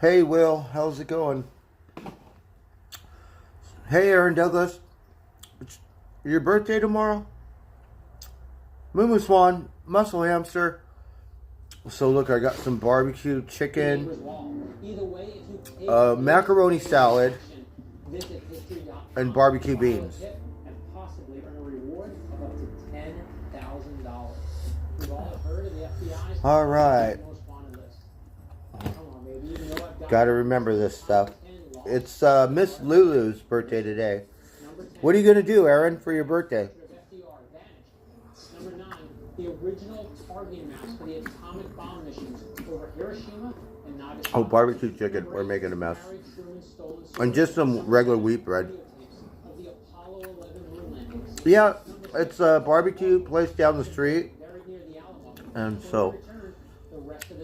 Hey, Will, how's it going? Hey, Aaron Douglas, it's your birthday tomorrow? Moo Swan, Muscle Hamster. So look, I got some barbecue chicken, macaroni salad, and barbecue beans. All right. Got to remember this stuff. It's Miss Lulu's birthday today. What are you going to do, Aaron, for your birthday? Number 9, the original targeting maps for the atomic bomb missions over Hiroshima and Nagasaki. Oh, barbecue chicken. We're making a mess. And just some regular wheat bread. Yeah, it's a barbecue place down the street. And so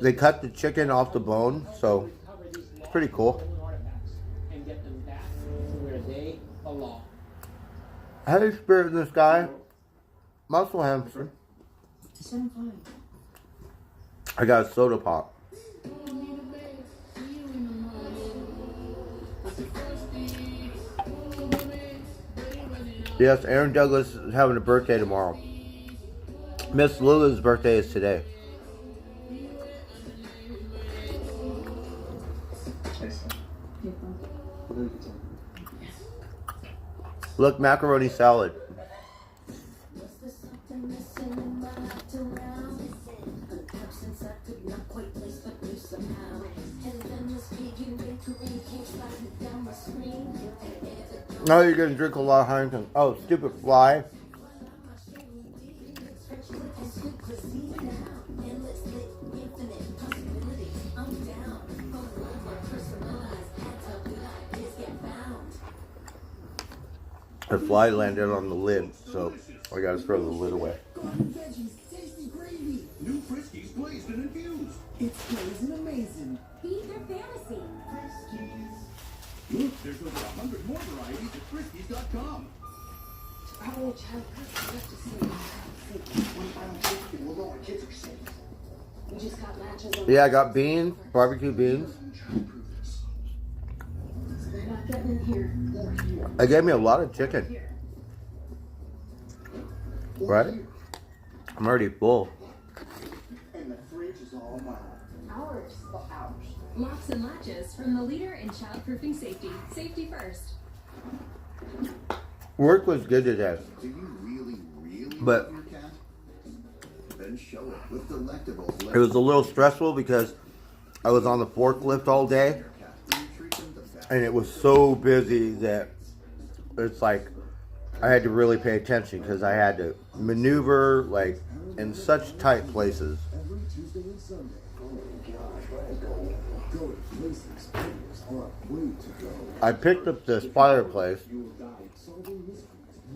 they cut the chicken off the bone, so it's pretty cool. Hey, Spirit in the Sky. Muscle Hamster. I got a soda pop. Yes, Aaron Douglas is having a birthday tomorrow. Miss Lula's birthday is today. Look, macaroni salad. Oh, you're going to drink a lot of Heineken. Oh, stupid fly. The fly landed on the lid, so I gotta throw the lid away. New Friskies glazed and infused. It's glazed and amazing. Feed their fantasy. Friskies. Look, there's over 100 more varieties at Friskies.com. Oh, child, let's just say, one final take, and we'll know our kids are safe. We just got latches on. Yeah, I got beans, barbecue beans. So they're not getting in here. They're here. They gave me a lot of chicken. Right? I'm already full. And the fridge is all mine. Ours. Ours. Locks and latches from the leader in childproofing safety. Safety first. Work was good today. Do you really But love your cat? Then show it with delectables. it was a little stressful because I was on the forklift all day. And it was so busy that it's like I had to really pay attention because I had to maneuver like in such tight places. Every Tuesday and Sunday. Oh my gosh, go to places. Videos are a way to go. I picked up this fireplace. You will guide solving mysteries.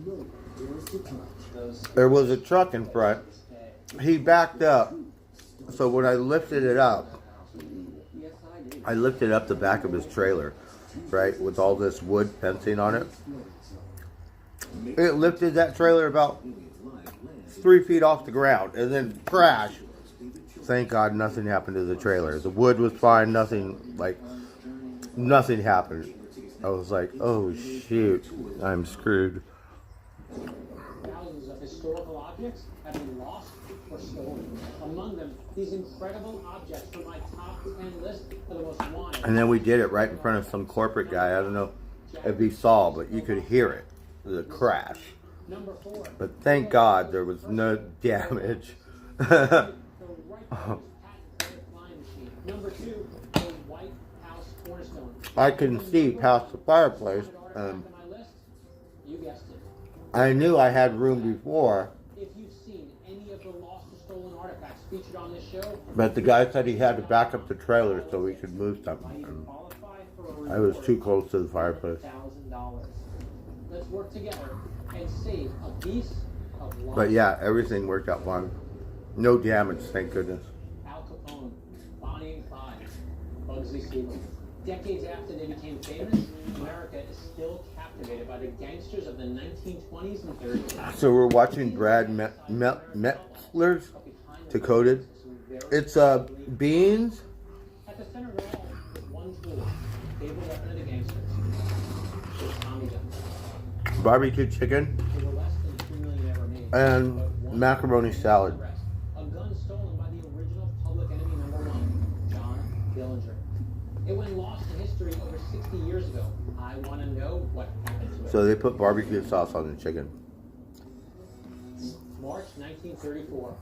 No doors to touch. There was a truck in front. He backed up. So when I lifted it up the back of his trailer, right, with all this wood fencing on it. It lifted that trailer about 3 feet off the ground and then crashed. Thank God nothing happened to the trailer. The wood was fine, nothing happened. I was like, oh shoot, I'm screwed. Thousands of historical objects have been lost or stolen. Among them, these incredible objects from my top 10 list for the most wanted. And then we did it right in front of some corporate guy. I don't know if he saw, but you could hear it, the crash. Number 4. But thank God there was no damage. The right patent flying machine. Number 2, the White House cornerstone. I can see past the fireplace. You guessed it. I knew I had room before, If you've seen any of the lost or stolen artifacts featured on this show, but the guy said he had to back up the trailer so we could move something. you And qualify for a I was too close to the fireplace. $1,000. Let's work together and save a piece of life. But yeah, everything worked out fine. No damage, thank goodness. Al Capone, Bonnie and Clyde, Bugsy Siegel. Decades after they became famous, America is still captivated by the gangsters of the 1920s and 30s. So we're watching Brad Metzler's Decoded. It's beans, At the center of it all is one barbecue chicken, There were less than 2 million ever made. and But one macaroni man salad. arrest. A gun stolen by the original public enemy #1, John Dillinger. It went lost to history over 60 years ago. I want to know what happened to it. So they put barbecue sauce on the chicken. March 1934.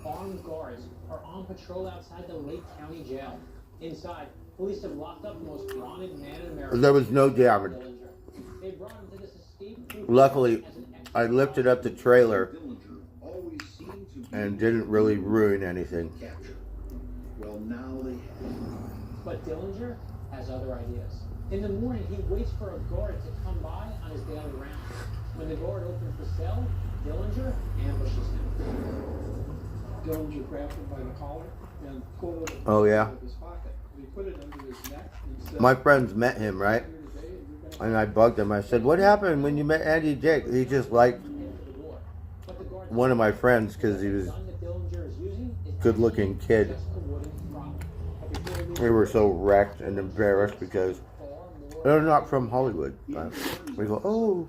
Armed guards are on patrol outside the Lake County Jail. Inside, police have locked up the most wanted man in America. There was no damage. Dillinger. They brought him to this escape. Luckily, I lifted up the trailer Dillinger always seemed to be and didn't really ruin anything. captured. Well, now they have. But Dillinger has other ideas. In the morning, he waits for a guard to come by on his daily rounds. When the guard opens the cell, Dillinger ambushes him. Dillinger grabbed him by the collar and pulled it Oh, yeah? out of his pocket. He put it under his neck and said, My friends met him, right? "Here today, and you're gonna And I bugged him. I said, "What happened when you met Andy Dick?" He just liked Into the door. But the guard one of my friends because he was the gun that Dillinger is using is good-looking kid. just a wooden prop. But before they leave We were so wrecked and embarrassed because far more they're not from Hollywood. We go, "Oh,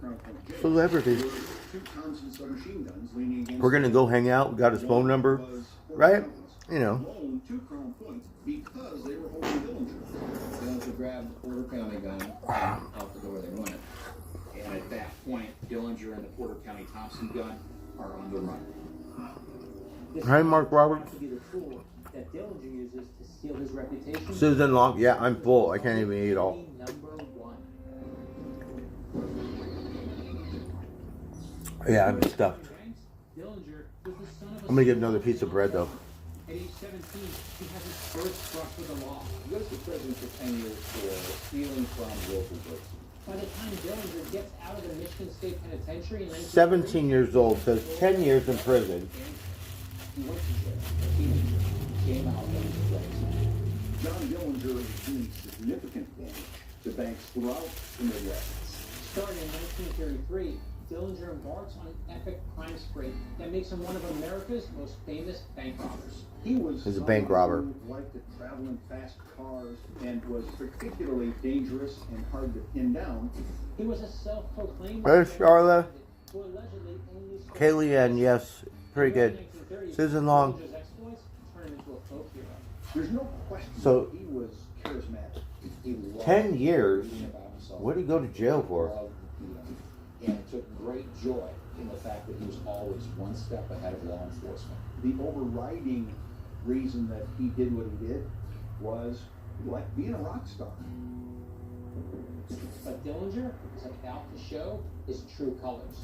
celebrity. Two Thompson submachine guns leaning against We're gonna go hang out. We got his phone number, right? You know." loan to Crown Point because they were holding Dillinger. Dillinger grabbed the Porter County gun out the door they wanted. And at that point, Dillinger and the Porter County Thompson gun are on the run. This Hi, Mark Roberts. to be the tool that Dillinger uses to seal his reputation. Susan Long. Yeah, I'm full. I can't even eat all. #1. Yeah, I'm stuffed. Dillinger was the son of a I'm gonna get another piece of bread though. At age 17, he has his first brush with the law. He goes to prison for 10 years for stealing from local goods. By the time Dillinger gets out of the Michigan State Penitentiary in 17 years old, says 10 years in prison. He went to jail. A teenager. Came out of his place. John Dillinger is doing significant damage to banks throughout the Midwest. Starting in 1933, Dillinger embarks on an epic crime spree that makes him one of America's most famous bank robbers. He was He's a bank robber. someone who liked to travel in fast cars and was particularly dangerous and hard to pin down. He was a self-proclaimed There's Charla. who allegedly only spoke Kaylee Ann, yes, pretty good. In the 1930s, Susan Long. Dillinger's exploits turned him into a folk hero. There's no question So- that he was charismatic. He loved 10 years? reading about himself. What did he go to jail for? Loved the and took great joy in the fact that he was always one step ahead of law enforcement. The overriding reason that he did what he did was he liked being a rock star. But Dillinger is about to show his true colors.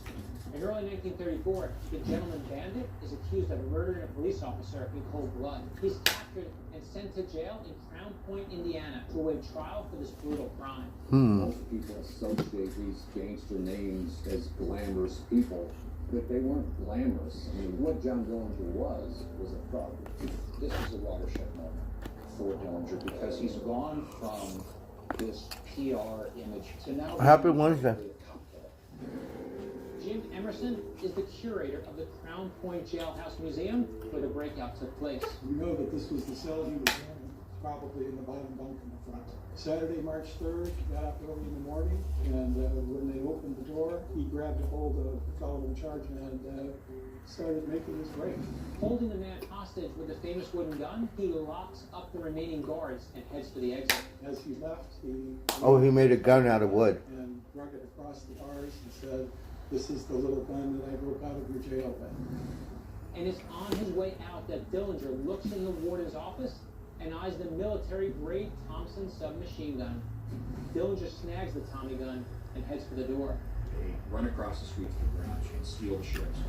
In early 1934, the gentleman bandit is accused of murdering a police officer in cold blood. He's captured and sent to jail in Crown Point, Indiana, to await trial for this brutal crime. Most people associate these gangster names as glamorous people, but they weren't glamorous. I mean, what John Dillinger was a thug. This is a watershed moment for Dillinger because he's gone from this PR image to now Happy being Wednesday. a cop. Jim Emerson is the curator of the Crown Point Jailhouse Museum, where the breakout took place. We know that this was the cell he was in, probably in the bottom bunk in the front. Saturday, March 3rd, he got up early in the morning, and when they opened the door, he grabbed a hold of the fellow in charge and started making his break. Holding the man hostage with the famous wooden gun, he locks up the remaining guards and heads for the exit. As he left, he Oh, he made a gun out of wood. and drug it across the bars and said, "This is the little gun that I broke out of your jail with." And it's on his way out that Dillinger looks in the warden's office and eyes the military-grade Thompson submachine gun. Dillinger snags the Tommy gun and heads for the door. They run across the street to the garage and steal the sheriff's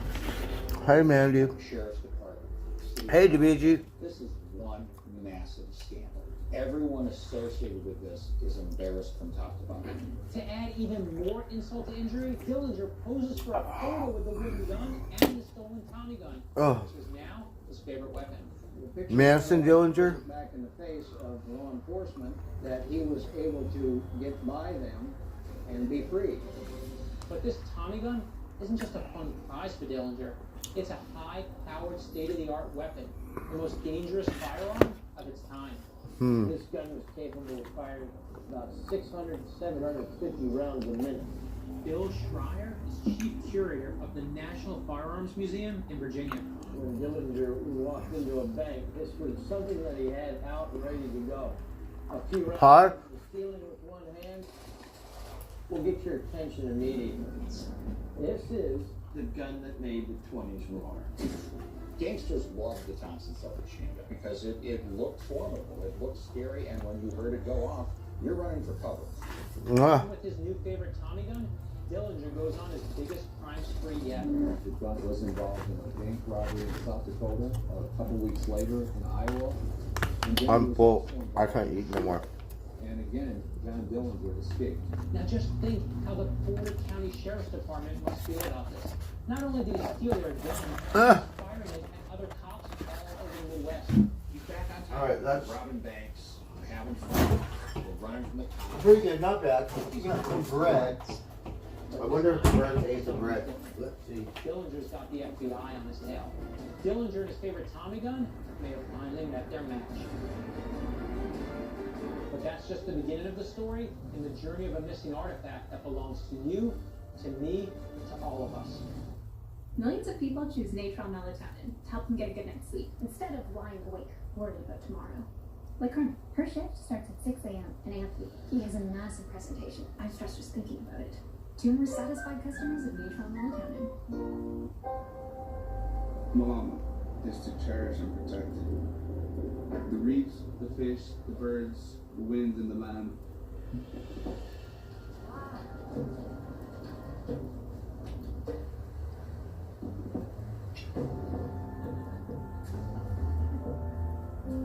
car. Hi, Mandy. The sheriff's department. Hey, DBG. This is one massive scandal. Everyone associated with this is embarrassed from top to bottom. To add even more insult to injury, Dillinger poses for a photo with the wooden gun and the stolen Tommy gun, Oh. which is now his favorite weapon. Manson Dillinger? Back in the face of law enforcement, that he was able to get by them and be free. But this Tommy gun isn't just a fun prize for Dillinger. It's a high-powered, state-of-the-art weapon, the most dangerous firearm of its time. This gun was capable of firing about 600 to 750 rounds a minute. Bill Schreier is chief curator of the National Firearms Museum in Virginia. When Dillinger walked into a bank, this was something that he had out and ready to go. A few rounds Huh? of stealing with one hand will get your attention immediately. This is the gun that made the 20s roar. Gangsters loved the Thompson submachine gun because it looked formidable, it looked scary, and when you heard it go off, you're running for cover. With his new favorite Tommy gun, Dillinger goes on his biggest crime spree yet. The gun was involved in a bank robbery in South Dakota a couple weeks later in Iowa. And then he I'm was full. also involved- I can't eat no more. And again, John Dillinger escaped. Now just think how the Porter County Sheriff's Department must feel about this. Not only did he steal their gun, Ah. firemen and other cops all over the Midwest. He's back on top. All right, that's- robbing banks, having fun, we're running from the cops. Pretty good, not bad. Got some bread. I wonder if the bread ate the bread. Let's see. Dillinger's got the FBI on his tail. Dillinger and his favorite Tommy gun may have finally met their match. But that's just the beginning of the story and the journey of a missing artifact that belongs to you, to me, to all of us. Millions of people choose Natron melatonin to help them get a good night's sleep instead of lying awake worried about tomorrow. Like her shift starts at 6 a.m. and Anthony, he has a massive presentation. I'm stressed just thinking about it. 2 more satisfied customers of Natron melatonin. Mama is to cherish and protect the reefs, the fish, the birds, the winds, and the land.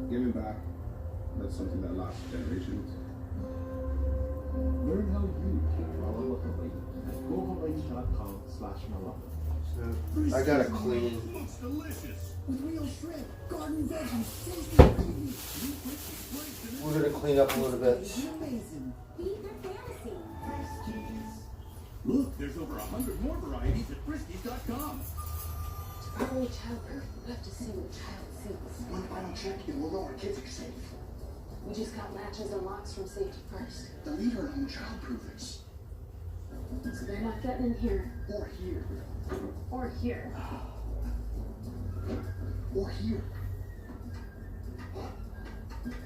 Giving back, that's something that lasts generations. Learn how you can follow up Hawaii at gohawaii.com/Malama. I gotta clean. Looks delicious. With real shrimp, garden veggies, tasty ingredients. New crispy breaks and We're gonna clean up a little bit. amazing. Feed their fantasy. Look, there's over 100 more varieties at Friskies.com. It's probably childproof. We'll have to see what the child sees. One final check and we'll know our kids are safe. We just got latches and locks from Safety First. The leader on childproofers. So they're not getting in here. Or here. Or here. Or here.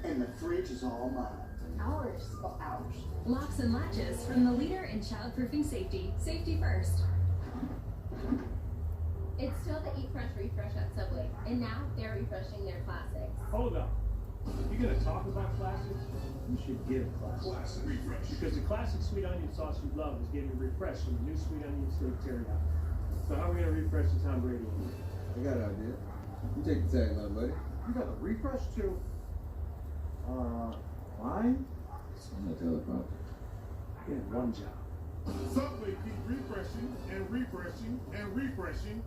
And the fridge is all mine. Ours. Oh, ours. Locks and latches from the leader in childproofing safety, Safety First. It's still the Eat Fresh refresh at Subway, and now they're refreshing their classics. Hold up. If you're gonna talk about classics, you should give classics. Classic refresh. Because the classic sweet onion sauce you love is getting refreshed from the new sweet onion steak teriyaki. So how are we gonna refresh the Tom Brady one? I got an idea. You take the tag line, buddy. You got a refresh too? Mine? I'm not the other problem. I get one job. Subway keep refreshing and refreshing and refreshing.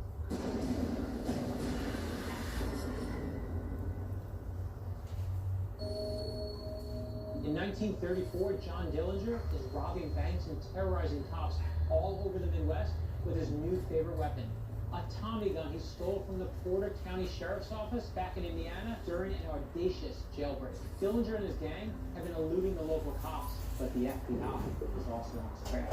In 1934, John Dillinger is robbing banks and terrorizing cops all over the Midwest with his new favorite weapon, a Tommy gun he stole from the Porter County Sheriff's Office back in Indiana during an audacious jailbreak. Dillinger and his gang have been eluding the local cops, but the FBI is also on his trail.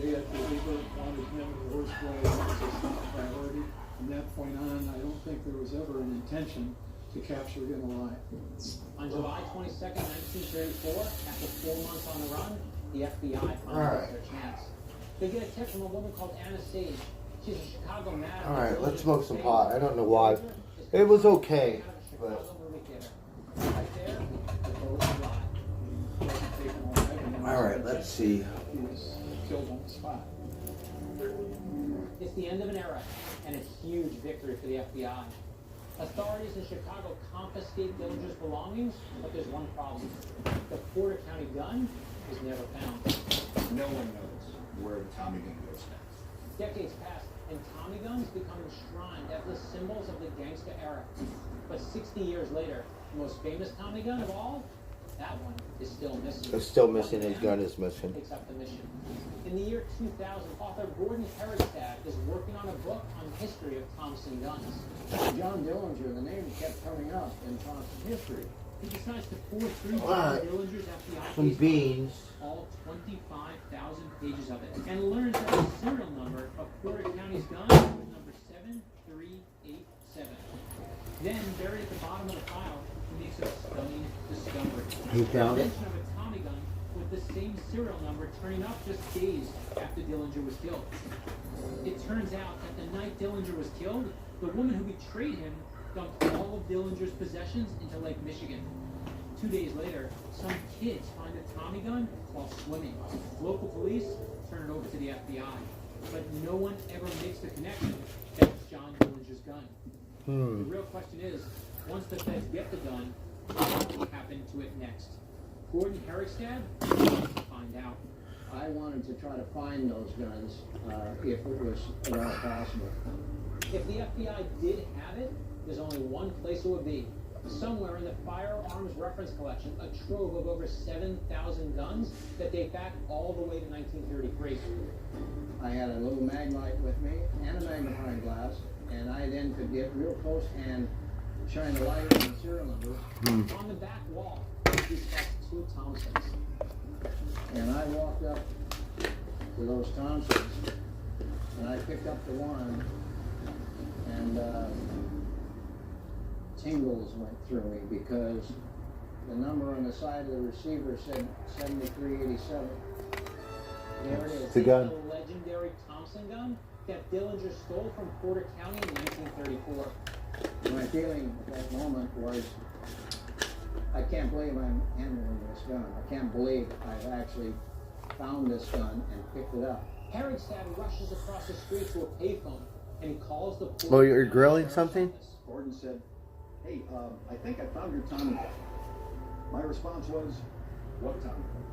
J. Edgar Hoover wanted him the worst way. It was a top priority. From that point on, I don't think there was ever an intention to capture him alive. On July 22nd, 1934, after 4 months on the run, the FBI finally All gets right. their chance. They get a tip from a woman called Anna Sage. She's a Chicago madam. All right, let's smoke some pot. I don't know why. It was okay, but Right there, the bullets fly. all right. Let's see. He was killed on the spot. It's the end of an era and a huge victory for the FBI. Authorities in Chicago confiscate Dillinger's belongings, but there's one problem. The Porter County gun is never found. No one knows where the Tommy gun goes now. Decades pass, and Tommy guns become enshrined as the symbols of the gangster era. But 60 years later, the most famous Tommy gun of all, that one is still missing. It's still missing. His gun is missing. Takes up the mission. In the year 2000, author Gordon Herestad is working on a book on the history of Thompson guns. John Dillinger, the name kept coming up in Thompson history. he decides to pour through What? Dillinger's FBI Some case, beans. all 25,000 pages of it, and learns that the serial number of Porter County's gun was number 7387. Then, buried at the bottom of the file, he makes a stunning discovery. He found The it. mention of a Tommy gun with the same serial number turning up just days after Dillinger was killed. It turns out that the night Dillinger was killed, the woman who betrayed him dumped all of Dillinger's possessions into Lake Michigan. 2 days later, some kids find a Tommy gun while swimming. Local police turn it over to the FBI, but no one ever makes the connection that it's John Dillinger's gun. The real question is, once the feds get the gun, what will happen to it next? Gordon Herrickstad wants to find out. I wanted to try to find those guns if it was at all possible. If the FBI did have it, there's only one place it would be. Somewhere in the Firearms Reference Collection, a trove of over 7,000 guns that date back all the way to 1933. I had a little maglite with me and a magnifying glass, and I then could get real close and shine the light on the serial number. On the back wall, he saw 2 Thompsons. And I walked up to those Thompsons, and I picked up the one, and tingles went through me because the number on the side of the receiver said 7387. There it is. The gun. It's the legendary Thompson gun that Dillinger stole from Porter County in 1934. My feeling at that moment was, I can't believe I'm handling this gun. I can't believe I've actually found this gun and picked it up. Herrickstad rushes across the street to a payphone and he calls the police. Oh, you're grilling something? Gordon said, "Hey, I think I found your Tommy gun." My response was, "What Tommy gun?"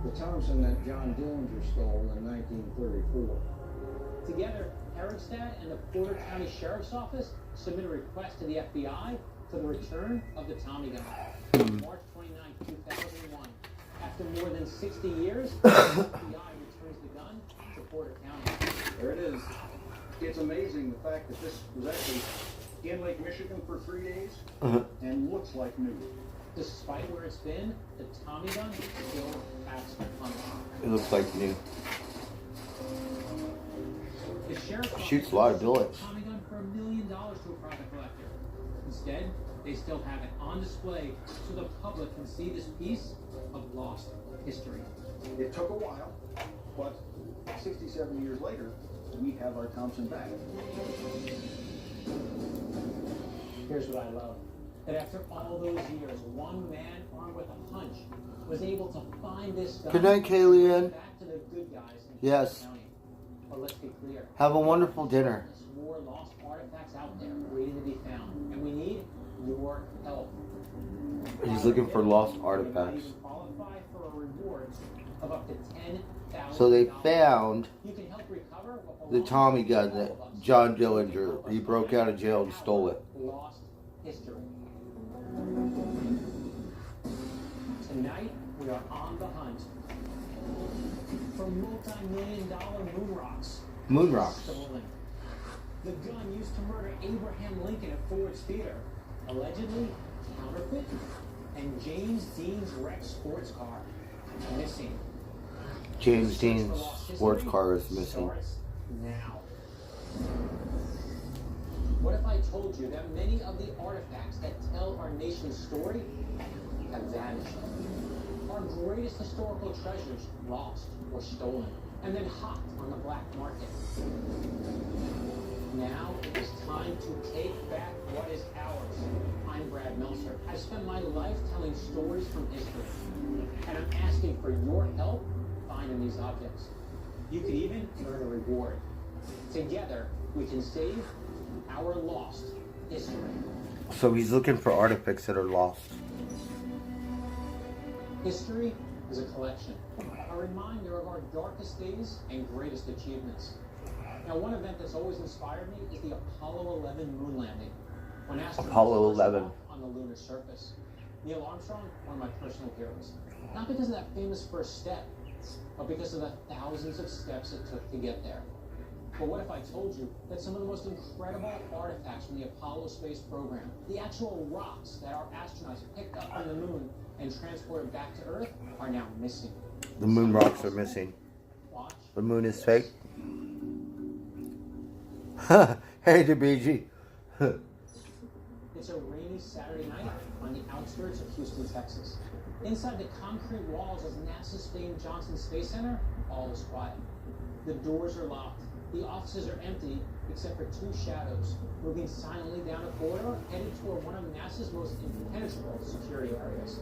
The Thompson that John Dillinger stole in 1934. Together, Herrickstad and the Porter County Sheriff's Office submit a request to the FBI for the return of the Tommy gun. March 29, 2001. After more than 60 years, the FBI returns the gun to Porter County. There it is. It's amazing the fact that this was actually in Lake Michigan for 3 days and looks like new. Despite where it's been, the Tommy gun still packs the punch. It looks like new. The sheriff Shoots a lot of bullets. Tommy gun for $1 million to a private collector. Instead, they still have it on display so the public can see this piece of lost history. It took a while, but 67 years later, we have our Thompson back. Here's what I love. That after all those years, one man armed with a hunch was able to find this gun. Good night, Kayleigh. Back to the good guys in Yes. County. But let's be clear. Have a wonderful dinner. There's more lost artifacts out there waiting to be found, and we need your help. He's looking for lost You might artifacts. even qualify for a reward of up to $10,000. So they found You can help recover what the belongs Tommy to gun all that of us. John Dillinger, he broke out of jail and stole it. Lost history. Tonight, we are on the hunt for multi-million-dollar moon rocks. Moon rocks. Stolen. The gun used to murder Abraham Lincoln at Ford's Theater, allegedly counterfeit, and James Dean's wrecked sports car missing. James The search Dean's for lost sports history car is missing. starts now. What if I told you that many of the artifacts that tell our nation's story have vanished? Our greatest historical treasures lost or stolen, and then hopped on the black market. Now it is time to take back what is ours. I'm Brad Meltzer. I've spent my life telling stories from history, and I'm asking for your help finding these objects. You could even earn a reward. Together, we can save our lost history. So he's looking for artifacts that are lost. History is a collection, a reminder of our darkest days and greatest achievements. Now, one event that's always inspired me is the Apollo 11 moon landing, when astronauts Apollo first 11. walked on the lunar surface. Neil Armstrong, one of my personal heroes. Not because of that famous first step, but because of the thousands of steps it took to get there. But what if I told you that some of the most incredible artifacts from the Apollo space program, the actual rocks that our astronauts picked up from the moon and transported back to Earth, are now missing? The moon rocks are missing. Watch. The moon is fake. Hey, Bbq. It's a rainy Saturday night on the outskirts of Houston, Texas. Inside the concrete walls of NASA's famed Johnson Space Center, all is quiet. The doors are locked. The offices are empty, except for two shadows moving silently down a corridor headed toward one of NASA's most impenetrable security areas.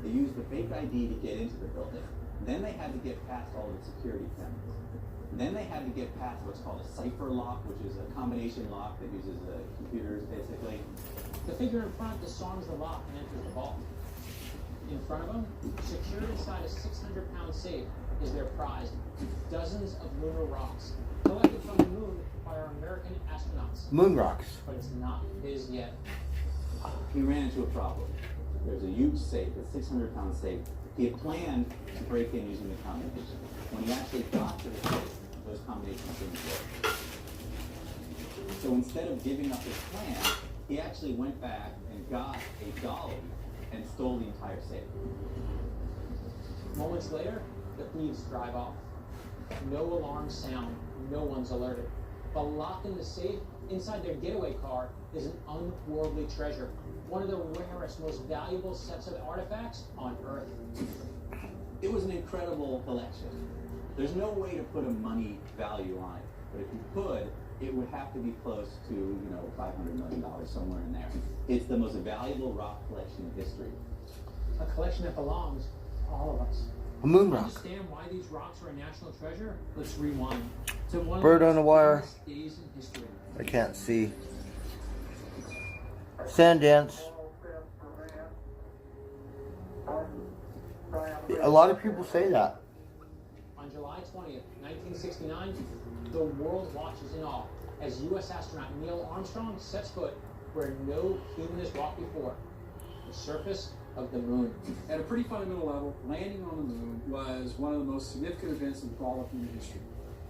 They used the fake ID to get into the building. Then they had to get past all the security cameras. Then they had to get past what's called a cipher lock, which is a combination lock that uses computers, basically. The figure in front disarms the lock and enters the vault. In front of him, secured inside a 600-pound safe, is their prize, dozens of lunar rocks, collected from the moon by our American astronauts. Moon rocks. But it's not his yet. He ran into a problem. There's a huge safe, a 600-pound safe. He had planned to break in using the combination. When he actually got to the safe, those combinations didn't work. So instead of giving up his plan, he actually went back and got a dolly and stole the entire safe. Moments later, the thieves drive off. No alarms sound, no one's alerted. But locked in the safe, inside their getaway car, is an unworldly treasure. One of the rarest, most valuable sets of artifacts on Earth. It was an incredible collection. There's no way to put a money value on it. But if you could, it would have to be close to, $500 million, somewhere in there. It's the most valuable rock collection in history. A collection that belongs to all of us. A moon To rock. understand why these rocks are a national treasure, let's rewind to one of Bird the on the most wire. famous days in history. I can't see. Sand dance. A lot of people say that. On July 20th, 1969, the world watches in awe as U.S. astronaut Neil Armstrong sets foot where no human has walked before, the surface of the moon. At a pretty fundamental level, landing on the moon was one of the most significant events in all of human history.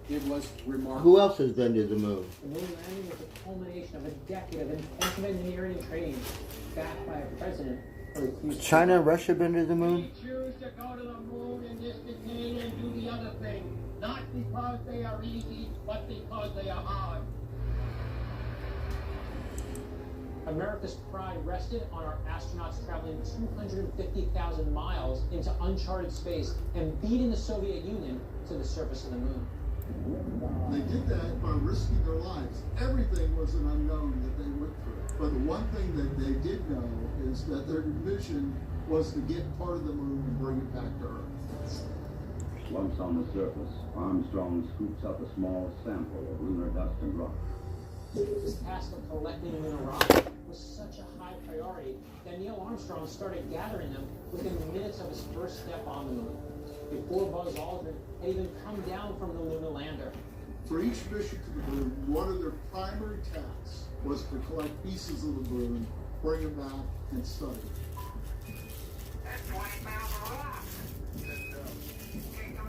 It was remarkable. Who else has been to the moon? The moon landing was the culmination of a decade of intensive engineering and training, backed by a president who refused to- China and Russia been to the moon? Choose to go to the moon in this decade and do the other thing, not because they are easy, but because they are hard. America's pride rested on our astronauts traveling 250,000 miles into uncharted space and beating the Soviet Union to the surface of the moon. They did that by risking their lives. Everything was an unknown that they went through. But the one thing that they did know is that their mission was to get part of the moon and bring it back to Earth. Once on the surface, Armstrong scoops up a small sample of lunar dust and rock. This task of collecting lunar rock was such a high priority that Neil Armstrong started gathering them within minutes of his first step on the moon, before Buzz Aldrin had even come down from the lunar lander. For each mission to the moon, one of their primary tasks was to collect pieces of the moon, bring them back, and study it.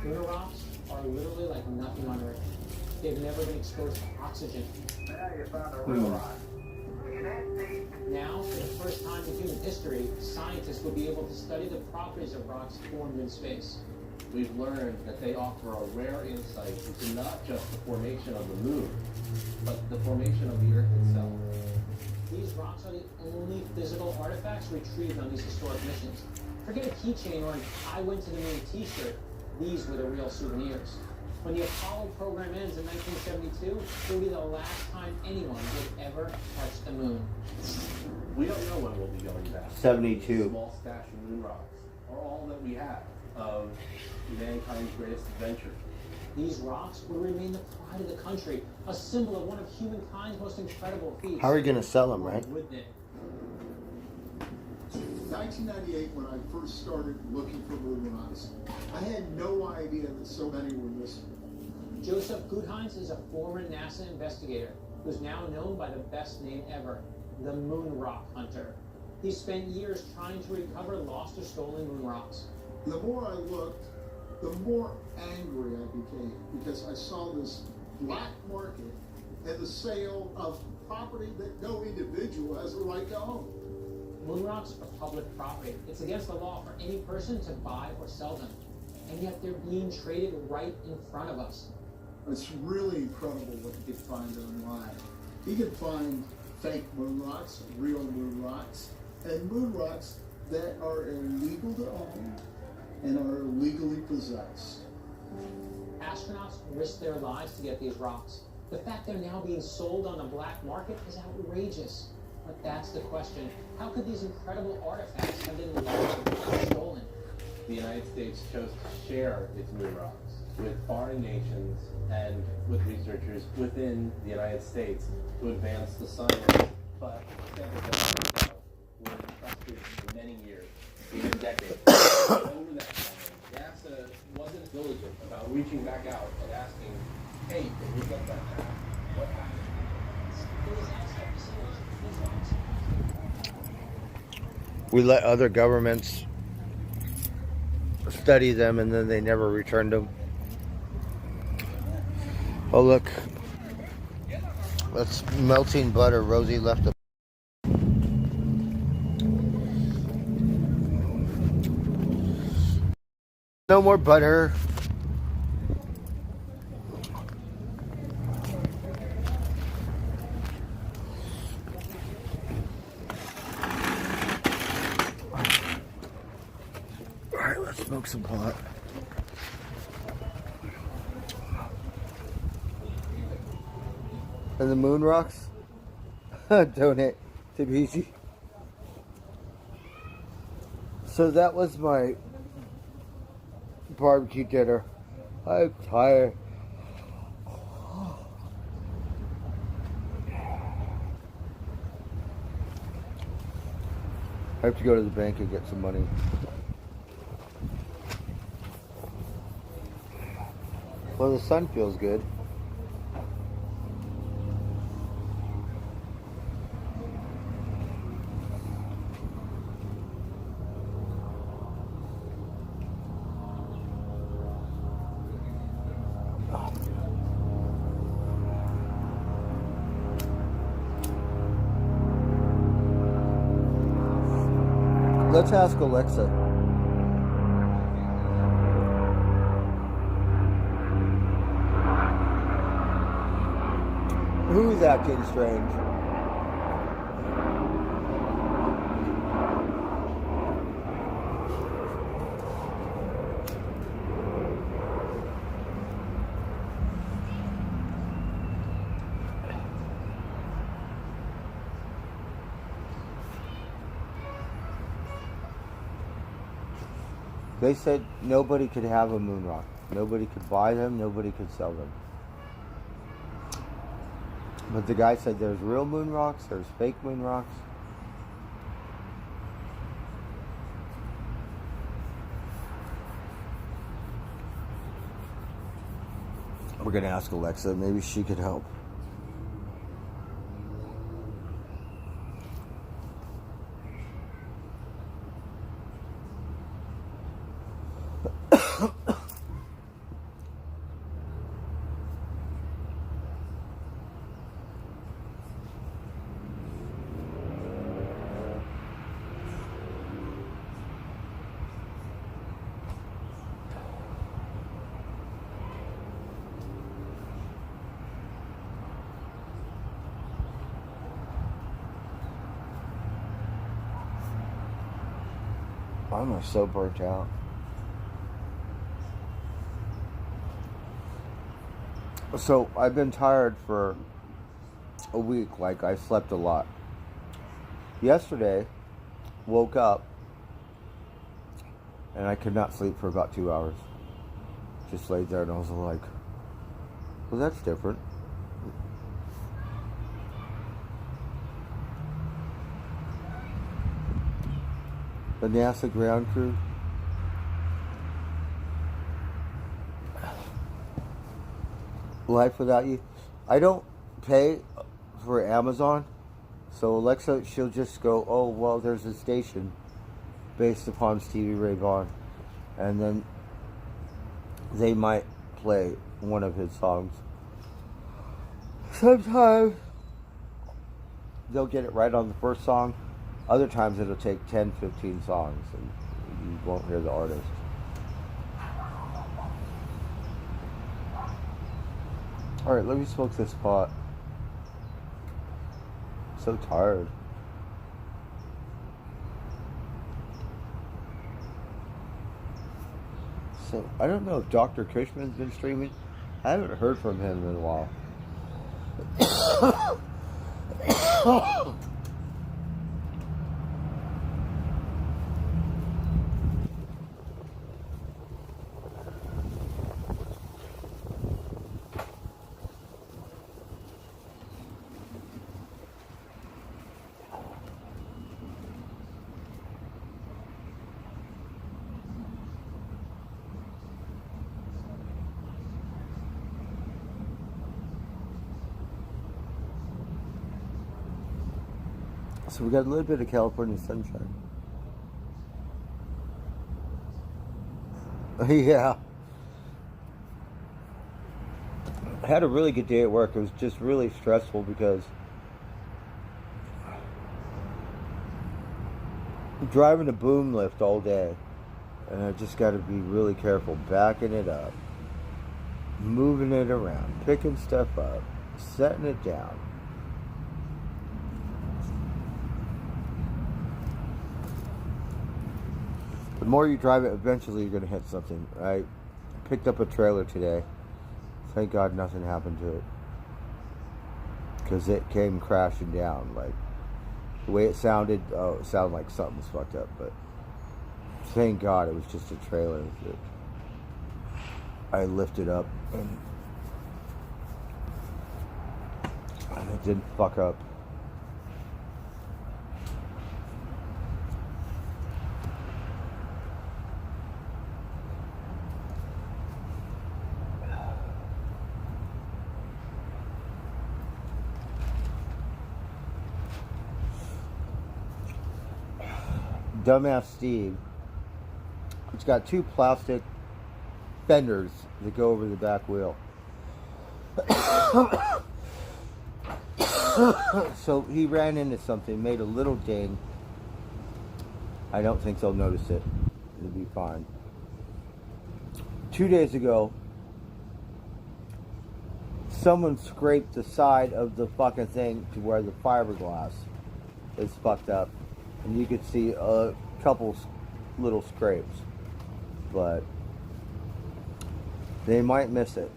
Lunar rocks are literally like nothing on Earth. They've never been exposed to oxygen. Now, for the first time in human history, scientists will be able to study the properties of rocks formed in space. We've learned that they offer a rare insight into not just the formation of the moon, but the formation of the Earth itself. These rocks are the only physical artifacts retrieved on these historic missions. Forget a keychain or an I went to the moon t-shirt. These were the real souvenirs. When the Apollo program ends in 1972, it will be the last time anyone would ever touch the moon. We don't know when we'll be going back. 72. Small stash of moon rocks are all that we have of mankind's greatest adventure. These rocks will remain the pride of the country, a symbol of one of humankind's most incredible feats. How are you going to sell them, right? Would they? In 1998, when I first started looking for moon rocks, I had no idea that so many were missing. Joseph Gutheinz is a former NASA investigator who's now known by the best name ever, the Moon Rock Hunter. He spent years trying to recover lost or stolen moon rocks. The more I looked, the more angry I became because I saw this black market and the sale of property that no individual has a right to own. Moon rocks are public property. It's against the law for any person to buy or sell them. And yet they're being traded right in front of us. It's really incredible what you can find online. You can find fake moon rocks, real moon rocks, and moon rocks that are illegal to own and are illegally possessed. Astronauts risk their lives to get these rocks. The fact they're now being sold on the black market is outrageous. But that's the question. How could these incredible artifacts have been lost and stolen? The United States chose to share its moon rocks with foreign nations and with researchers within the United States to advance the science, but samples were entrusted for many years, even decades. Over that time, NASA wasn't diligent about reaching back out and asking, hey, can we get that back? What happened? We let other governments study them and then they never returned them. Oh look, that's melting butter. Rosie left a no more butter. Alright, let's smoke some pot. And the moon rocks? Donate to Bbq. So that was my barbecue dinner. I'm tired. I have to go to the bank and get some money. Well, the sun feels good. Let's ask Alexa. Who's acting strange? They said nobody could have a moon rock. Nobody could buy them. Nobody could sell them. But the guy said there's real moon rocks, there's fake moon rocks. We're going to ask Alexa. Maybe she could help. I'm so burnt out. So I've been tired for a week, like I slept a lot. Yesterday, woke up and I could not sleep for about 2 hours. Just laid there and I was like, well, that's different. The NASA ground crew. Life without you. I don't pay for Amazon, so Alexa, she'll just go, oh, well, there's a station based upon Stevie Ray Vaughan, and then they might play one of his songs. sometimes they'll get it right on the first song. Other times it'll take 10, 15 songs and you won't hear the artist. Alright, let me smoke this pot. I'm so tired. So, I don't know if Dr. Cushman's been streaming. I haven't heard from him in a while. So we got a little bit of California sunshine. Yeah. I had a really good day at work. It was just really stressful because I'm driving a boom lift all day. And I just got to be really careful backing it up, moving it around, picking stuff up, setting it down. The more you drive it, eventually you're going to hit something. I picked up a trailer today. Thank God nothing happened to it. Because it came crashing down. Like, the way it sounded like something was fucked up. But thank God it was just a trailer that I lifted up. And it didn't fuck up. Dumbass Steve. It's got two plastic fenders that go over the back wheel. So he ran into something, made a little ding. I don't think they'll notice it. It'll be fine. 2 days ago, someone scraped the side of the fucking thing to where the fiberglass is fucked up. And you could see a couple little scrapes. But they might miss it.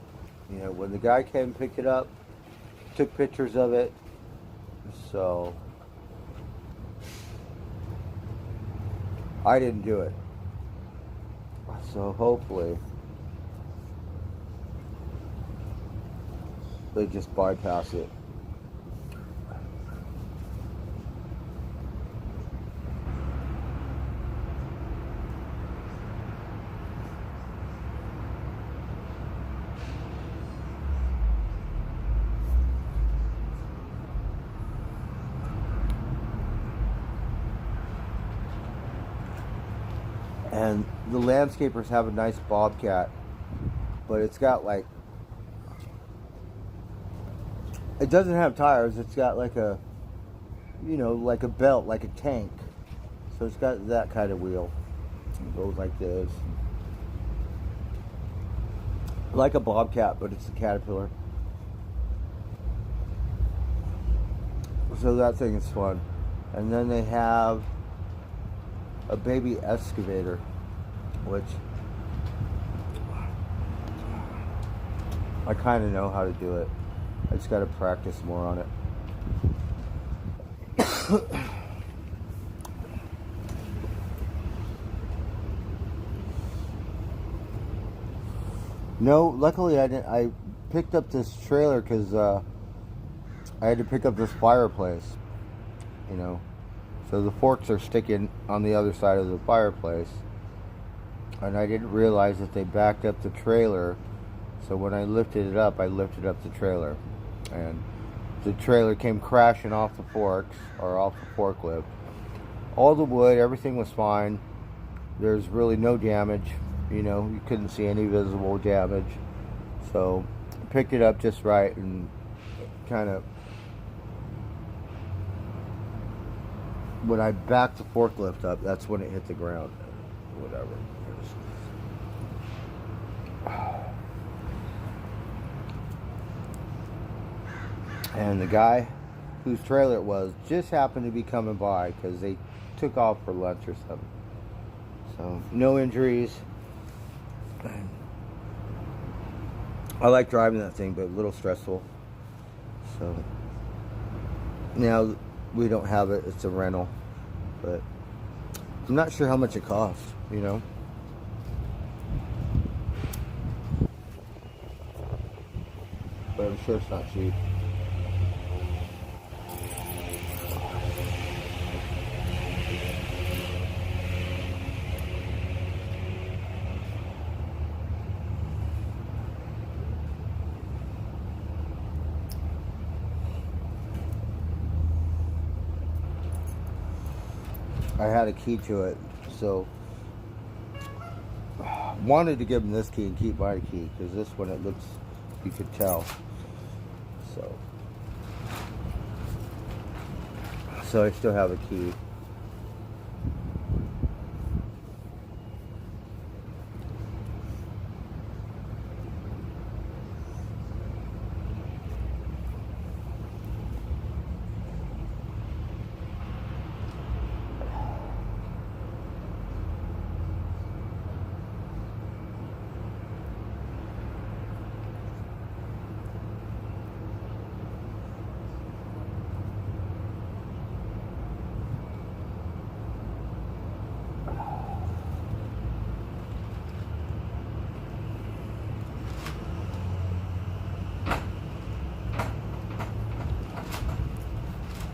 You know, when the guy came and picked it up, took pictures of it. So I didn't do it. So hopefully they just bypass it. And the landscapers have a nice bobcat, but it's got like, it doesn't have tires, it's got like a, you know, like a belt, like a tank. So it's got that kind of wheel. It goes like this. Like a bobcat, but it's a Caterpillar. So that thing is fun. And then they have a baby excavator, which I kind of know how to do it. I just got to practice more on it. No, luckily I didn't. I picked up this trailer because I had to pick up this fireplace, you know. So the forks are sticking on the other side of the fireplace. And I didn't realize that they backed up the trailer. So when I lifted it up, I lifted up the trailer. And the trailer came crashing off the forks, or off the forklift. All the wood, everything was fine. There's really no damage. You know, you couldn't see any visible damage. So I picked it up just right and kind of, when I backed the forklift up, that's when it hit the ground. Whatever. And the guy whose trailer it was just happened to be coming by because they took off for lunch or something. So, no injuries. I like driving that thing, but a little stressful. So, now we don't have it. It's a rental. But I'm not sure how much it costs, you know. But I'm sure it's not cheap. I had a key to it, so wanted to give him this key and keep my key, because this one, it looks, you could tell. So I still have a key.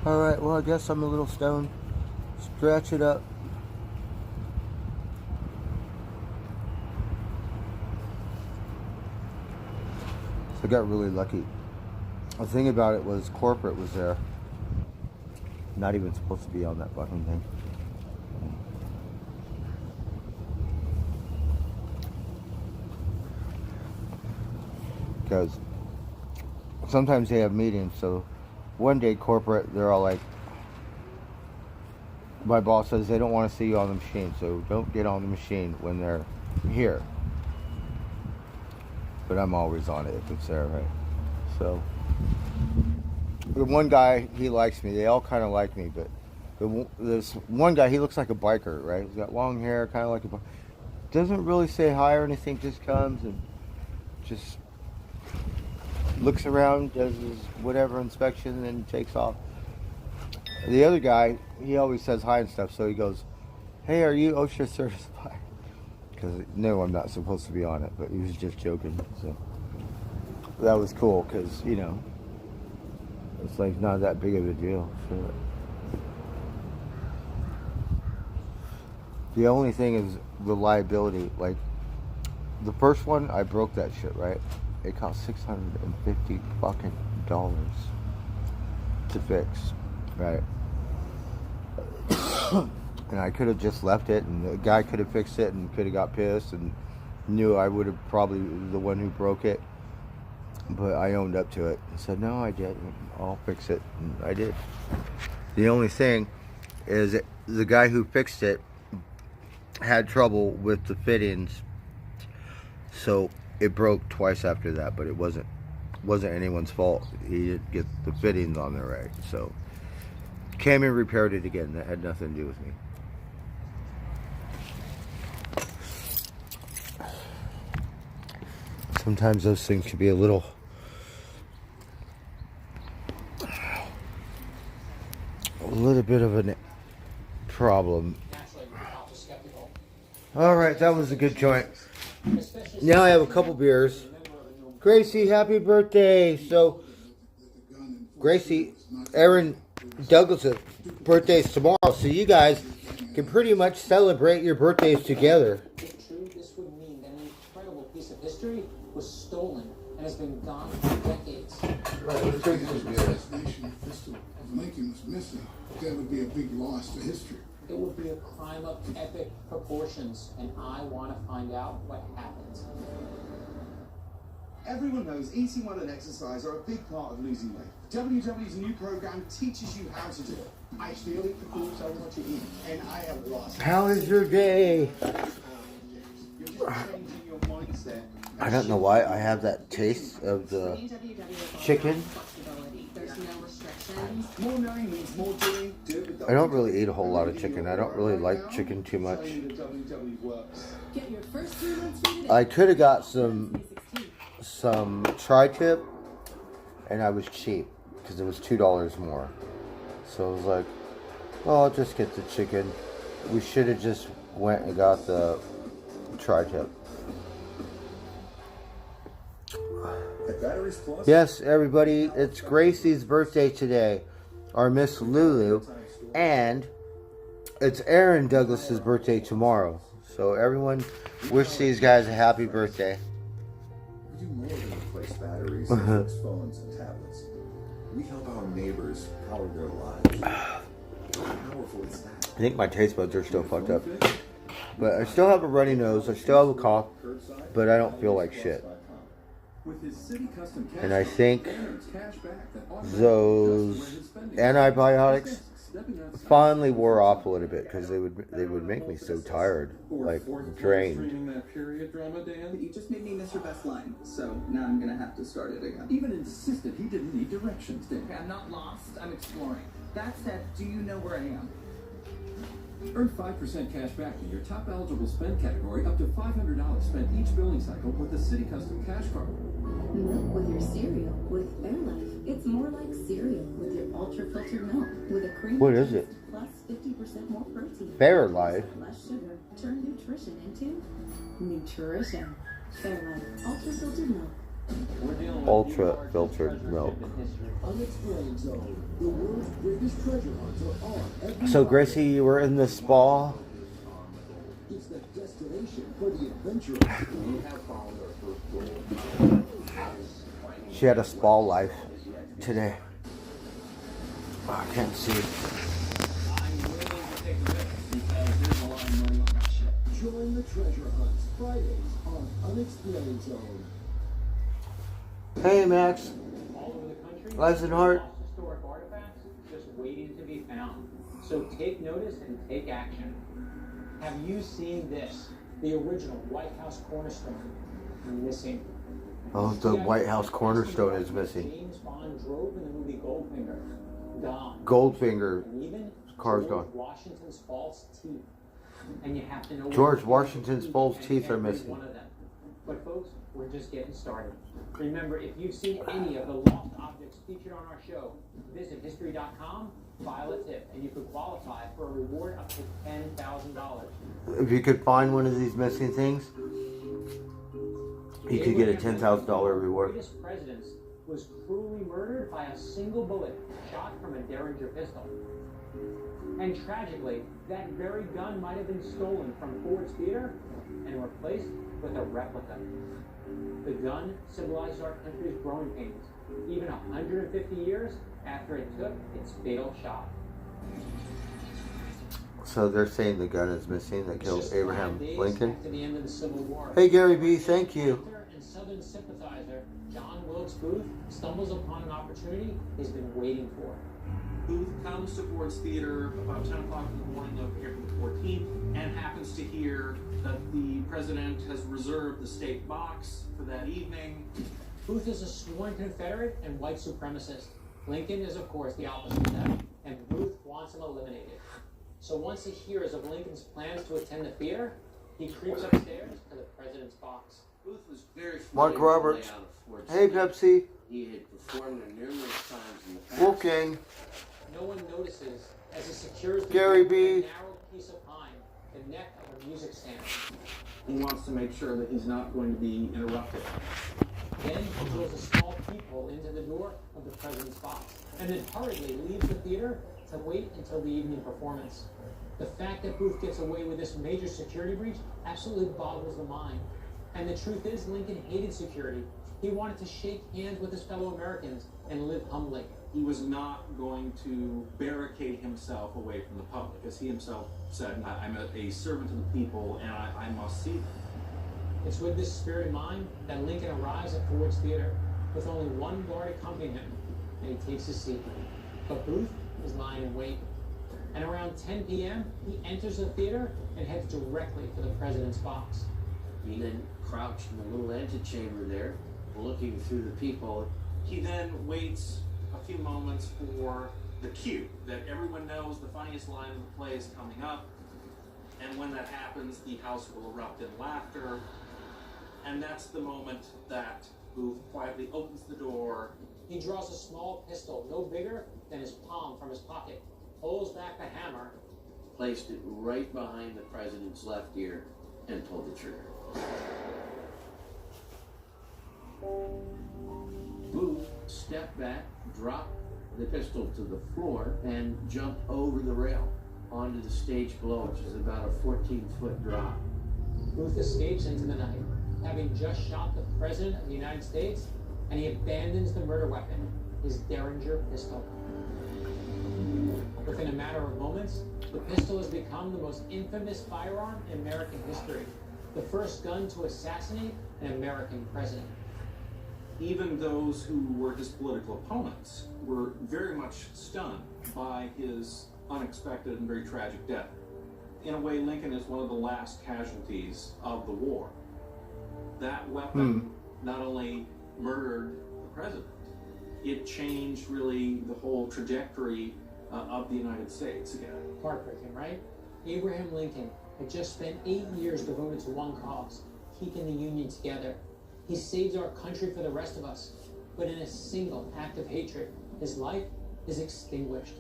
Alright, well, I guess I'm a little stoned. Stretch it up. So I got really lucky. The thing about it was corporate was there. Not even supposed to be on that fucking thing. Because sometimes they have meetings, so one day corporate, they're all like, my boss says they don't want to see you on the machine, so don't get on the machine when they're here. But I'm always on it if it's there, right? So, the one guy, he likes me. They all kind of like me, but there's one guy, he looks like a biker, right? He's got long hair, kind of like a biker. Doesn't really say hi or anything, just comes and just looks around, does his whatever inspection, and then takes off. The other guy, he always says hi and stuff, so he goes, "Hey, are you OSHA certified?" Because no, I'm not supposed to be on it, but he was just joking. So that was cool, because you know, it's like not that big of a deal. So the only thing is the liability. Like the first one, I broke that shit, right? It cost $650 fucking to fix, right? And I could have just left it, and the guy could have fixed it, and could have got pissed, and knew I would have probably the one who broke it. But I owned up to it and said, "No, I did. I'll fix it," and I did. The only thing is, the guy who fixed it had trouble with the fittings, so it broke twice after that, but it wasn't anyone's fault. He didn't get the fittings on there right. So came and repaired it again. That had nothing to do with me. Sometimes those things can be a little bit of a problem. All right, that was a good joint. Now I have a couple beers. Gracie, happy birthday. So, Gracie, Aaron Douglas' birthday's tomorrow, so you guys can pretty much celebrate your birthdays together. If true, this would mean that an incredible piece of history was stolen and has been gone for decades. Right, let's drink this beer. The assassination pistol of Lincoln was missing. That would be a big loss to history. It would be a crime of epic proportions, and I want to find out what happened. Everyone knows eating well and exercise are a big part of losing weight. WW's new program teaches you how to do it. I still eat the foods I want to eat, and I have lost. How is your day? You're just changing your mindset. I don't know why I have that taste of the chicken. There's no restrictions. More knowing means more doing. Do it with I don't really eat a whole lot of chicken. I don't really like chicken too much. Get your first 3 months free today. I could have got some tri-tip, and I was cheap because it was $2 more. So I was like, oh, I'll just get the chicken. We should have just went and got the tri-tip. Yes, everybody, it's Gracie's birthday today, our Miss Lulu, and it's Aaron Douglas's birthday tomorrow. So everyone, wish these guys a happy birthday. We do more than replace batteries, fix phones, and tablets. We help our neighbors power their lives. How powerful is that? I think my taste buds are still fucked up. But I still have a runny nose, I still have a cough, but I don't feel like shit. And I think those antibiotics finally wore off a little bit because they would make me so tired, like drained. That period drama, Dan? You just made me miss your best line, so now I'm gonna have to start it again. Even insisted he didn't need directions, Dan. Okay, I'm not lost. I'm exploring. That said, do you know where I am? Earn 5% cash back in your top eligible spend category, up to $500 spent each billing cycle with the City Custom Cash Card. Milk with your cereal with Fairlife. It's more like cereal with your ultra-filtered milk with a cream. What is it? Plus 50% more protein. Fairlife. Less sugar. Turn nutrition into nutrition. Fairlife. Ultra-filtered milk. Ultra filtered milk. Unexplained Zone. The world's greatest treasure hunts are on every So Gracie, you were in the spa. It's the destination for the adventurous. She had a spa life today. Oh, I can't see. Join the treasure hunts Fridays on Unexplained Zone. Hey Max. All over the country, Lives and heart. historic artifacts just waiting to be found. So take notice and take action. Have you seen this? The original White House cornerstone missing. Oh, the White House cornerstone is missing. James Bond drove in the movie Goldfinger. Gone. Goldfinger. And even Car's George gone. Washington's false teeth. And you have to know George Washington's false teeth are every missing. one of them. But folks, we're just getting started. Remember, if you've seen any of the lost objects featured on our show, visit history.com, file a tip, and you could qualify for a reward up to $10,000. If you could find one of these missing things, you could get a $10,000 reward. The greatest presidents was cruelly murdered by a single bullet shot from a Derringer pistol. And tragically, that very gun might have been stolen from Ford's Theater and replaced with a replica. The gun symbolizes our country's growing pains, even 150 years after it took its fatal shot. So they're saying the gun is missing that killed Abraham Lincoln. To the end of the Civil War. Hey Gary B, thank you. And Southern sympathizer John Wilkes Booth stumbles upon an opportunity he's been waiting for. Booth comes to Ford's Theater about 10 o'clock in the morning of April 14th and happens to hear that the president has reserved the state box for that evening. Booth is a sworn Confederate and white supremacist. Lincoln is, of course, the opposite of that, and Booth wants him eliminated. So once he hears of Lincoln's plans to attend the theater, he creeps upstairs to the president's box. Booth was very Mark familiar with the Roberts. layout of Ford's Hey Theater. Pepsi. He had performed there numerous times in the past. Wolfgang. No one notices as he secures the Gary door B. with a narrow piece of pine, the neck of a music stand. He wants to make sure that he's not going to be interrupted. Then he throws a small peephole into the door of the president's box, and then hurriedly leaves the theater to wait until the evening performance. The fact that Booth gets away with this major security breach absolutely boggles the mind. And the truth is, Lincoln hated security. He wanted to shake hands with his fellow Americans and live humbly. He was not going to barricade himself away from the public. As he himself said, I'm a servant of the people and I must see them. It's with this spirit in mind that Lincoln arrives at Ford's Theater with only one guard accompanying him, and he takes his seat. But Booth is lying in wait. And around 10 p.m., he enters the theater and heads directly for the president's box. He then crouched in the little antechamber there, looking through the people. He then waits a few moments for the cue that everyone knows the funniest line of the play is coming up. And when that happens, the house will erupt in laughter. And that's the moment that Booth quietly opens the door. He draws a small pistol, no bigger than his palm, from his pocket, pulls back the hammer, placed it right behind the president's left ear, and pulled the trigger. Booth stepped back, dropped the pistol to the floor, and jumped over the rail onto the stage below, which is about a 14-foot drop. Booth escapes into the night, having just shot the President of the United States, and he abandons the murder weapon, his Derringer pistol. Within a matter of moments, the pistol has become the most infamous firearm in American history, the first gun to assassinate an American president. Even those who were his political opponents were very much stunned by his unexpected and very tragic death. In a way, Lincoln is one of the last casualties of the war. That weapon not only murdered the president, it changed really the whole trajectory of the United States again. Heartbreaking, right? Abraham Lincoln had just spent 8 years devoted to one cause, keeping the Union together. He saved our country for the rest of us, but in a single act of hatred, his life is extinguished.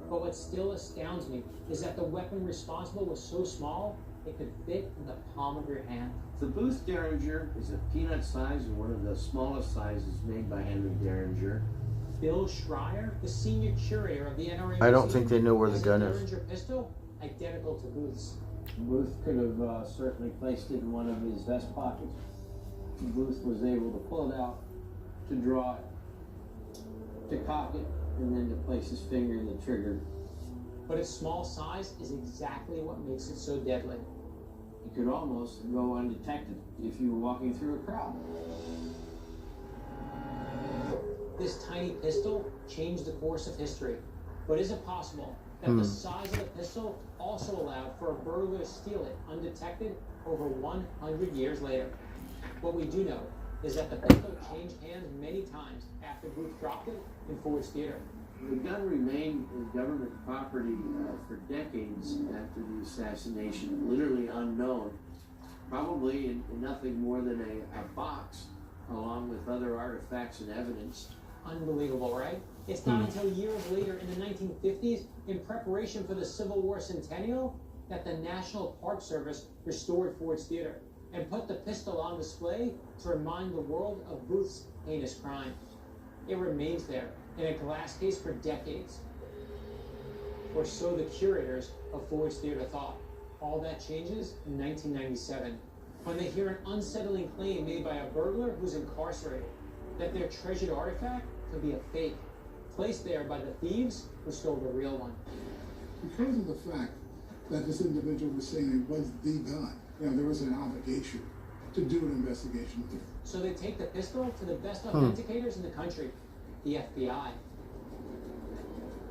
But what still astounds me is that the weapon responsible was so small, it could fit in the palm of your hand. The Booth Derringer is a peanut size and one of the smallest sizes made by Henry Derringer. Bill Schreier, the senior curator of the NRA I don't think they know where the gun is. Derringer pistol, identical to Booth's. Booth could have certainly placed it in one of his vest pockets. Booth was able to pull it out, to draw it, to cock it, and then to place his finger in the trigger. But its small size is exactly what makes it so deadly. It could almost go undetected if you were walking through a crowd. This tiny pistol changed the course of history. But is it possible that the size of the pistol also allowed for a burglar to steal it undetected over 100 years later? What we do know is that the pistol changed hands many times after Booth dropped it in Ford's Theater. The gun remained government property for decades after the assassination, literally unknown, probably in nothing more than a box, along with other artifacts and evidence. Unbelievable, right? It's not until years later in the 1950s, in preparation for the Civil War centennial, that the National Park Service restored Ford's Theater and put the pistol on display to remind the world of Booth's heinous crime. It remains there in a glass case for decades. Or so the curators of Ford's Theater thought. All that changes in 1997, when they hear an unsettling claim made by a burglar who's incarcerated, that their treasured artifact could be a fake, placed there by the thieves who stole the real one. Because of the fact that this individual was saying it was the gun, there was an obligation to do an investigation. So they take the pistol to the best authenticators in the country, the FBI.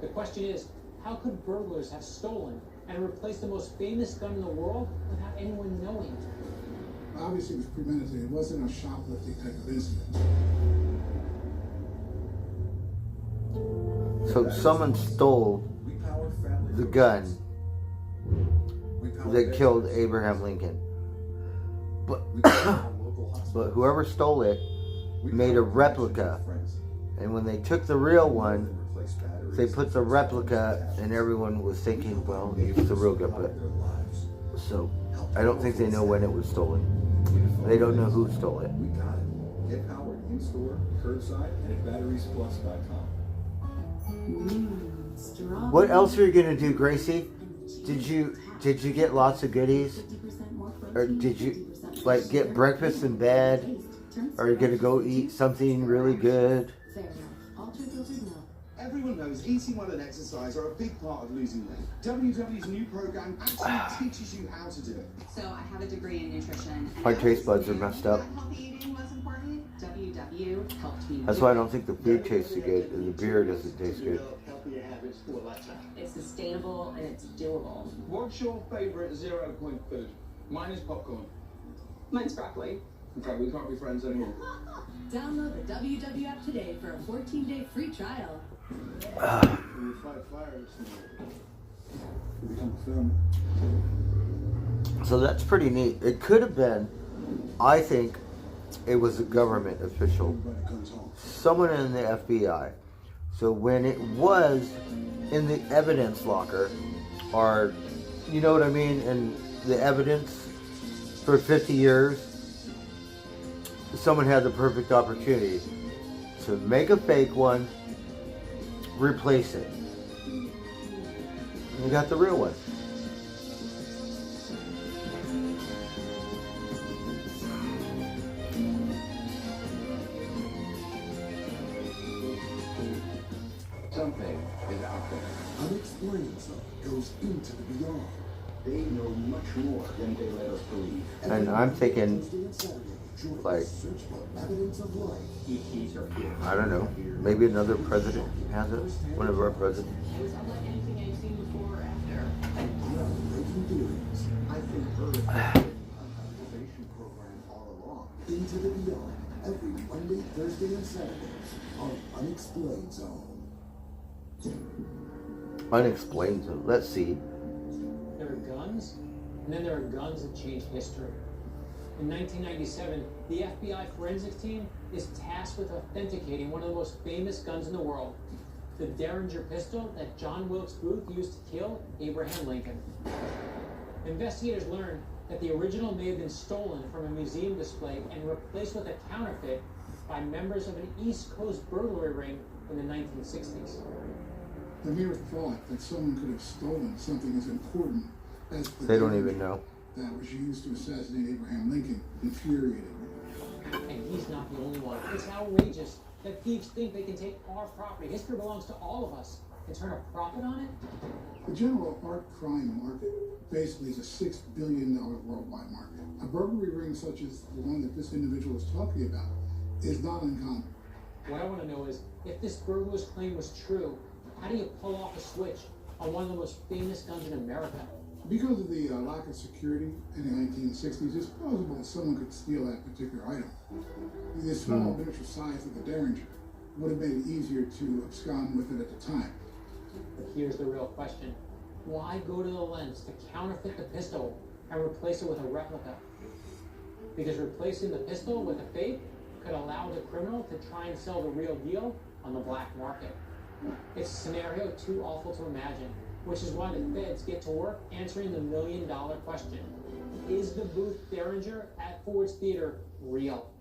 The question is, how could burglars have stolen and replaced the most famous gun in the world without anyone knowing? Obviously it was premeditated. It wasn't a shoplifting type of incident. So someone stole the gun that killed Abraham Lincoln. But whoever stole it made a replica. And when they took the real one, they put the replica, and everyone was thinking, well, it's the real gun. But so I don't think they know when it was stolen. They don't know who stole it. We got it. Get powered in store, curbside, and at batteriesplus.com. What else are you gonna do, Gracie? Did you get lots of goodies, or did you like get breakfast in bed? Are you gonna go eat something really good? Everyone knows eating well and exercise are a big part of losing weight. WW's new program actually teaches you how to do it. So I have a degree in nutrition. My taste buds are messed up. Healthy eating was important. WW helped me. That's why I don't think the food tastes good and the beer doesn't taste good. Healthier habits for a lifetime. It's sustainable and it's doable. What's your favorite 0-point food? Mine is popcorn. Mine's broccoli. Okay, we can't be friends anymore. Download the WW app today for a 14-day free trial. When we fight fires, we become film. So that's pretty neat. It could have been, I think, it was a government official, someone in the FBI. So when it was in the evidence locker, or, you know what I mean, and the evidence for 50 years, someone had the perfect opportunity to make a fake one, replace it. You got the real one. Something is out there. Unexplained stuff goes into the beyond. They know much more than they let us believe. And I'm thinking, like, ETs are here. I don't know, maybe another president has it, one of our presidents. Unlike anything I've seen before or after. Breaking theories. I think her conservation program all along. Into the beyond. Every Monday, Thursday, and Saturday on Unexplained Zone. Unexplained. So let's see. There are guns, and then there are guns that change history. In 1997, the FBI forensics team is tasked with authenticating one of the most famous guns in the world, the Derringer pistol that John Wilkes Booth used to kill Abraham Lincoln. Investigators learned that the original may have been stolen from a museum display and replaced with a counterfeit by members of an East Coast burglary ring in the 1960s. The mere thought that someone could have stolen something as important as the They don't even know. that was used to assassinate Abraham Lincoln infuriated me. And he's not the only one. It's outrageous that thieves think they can take our property. History belongs to all of us and turn a profit on it. The general art crime market basically is a $6 billion worldwide market. A burglary ring such as the one that this individual is talking about is not uncommon. What I want to know is, if this burglar's claim was true, how do you pull off a switch on one of the most famous guns in America? Because of the lack of security in the 1960s, it's plausible that someone could steal that particular item. The small miniature size of the Derringer would have made it easier to abscond with it at the time. But here's the real question. Why go to the lengths to counterfeit the pistol and replace it with a replica? Because replacing the pistol with a fake could allow the criminal to try and sell the real deal on the black market. It's a scenario too awful to imagine, which is why the feds get to work answering the million-dollar question. Is the Booth Derringer at Ford's Theater real?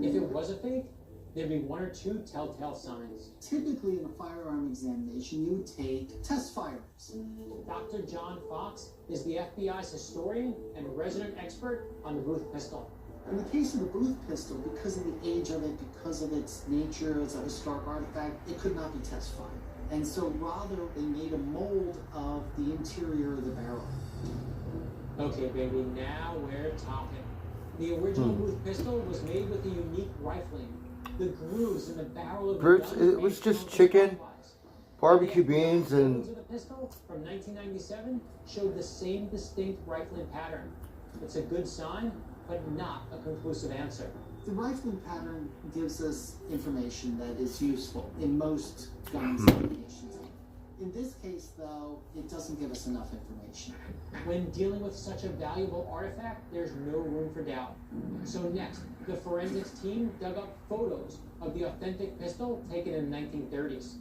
If it was a fake, there'd be one or two telltale signs. Typically in a firearm examination, you would take test fires. Dr. John Fox is the FBI's historian and resident expert on the Booth pistol. In the case of the Booth pistol, because of the age of it, because of its nature as a historic artifact, it could not be test fired. And so rather, they made a mold of the interior of the barrel. Okay, baby, now we're talking. The original Booth pistol was made with a unique rifling. The grooves in the barrel of the Birds, gun it was just chicken, barbecue beans, and the pistol from 1997 showed the same distinct rifling pattern. It's a good sign, but not a conclusive answer. The rifling pattern gives us information that is useful in most gun examinations. In this case, though, it doesn't give us enough information. When dealing with such a valuable artifact, there's no room for doubt. So next, the forensics team dug up photos of the authentic pistol taken in the 1930s.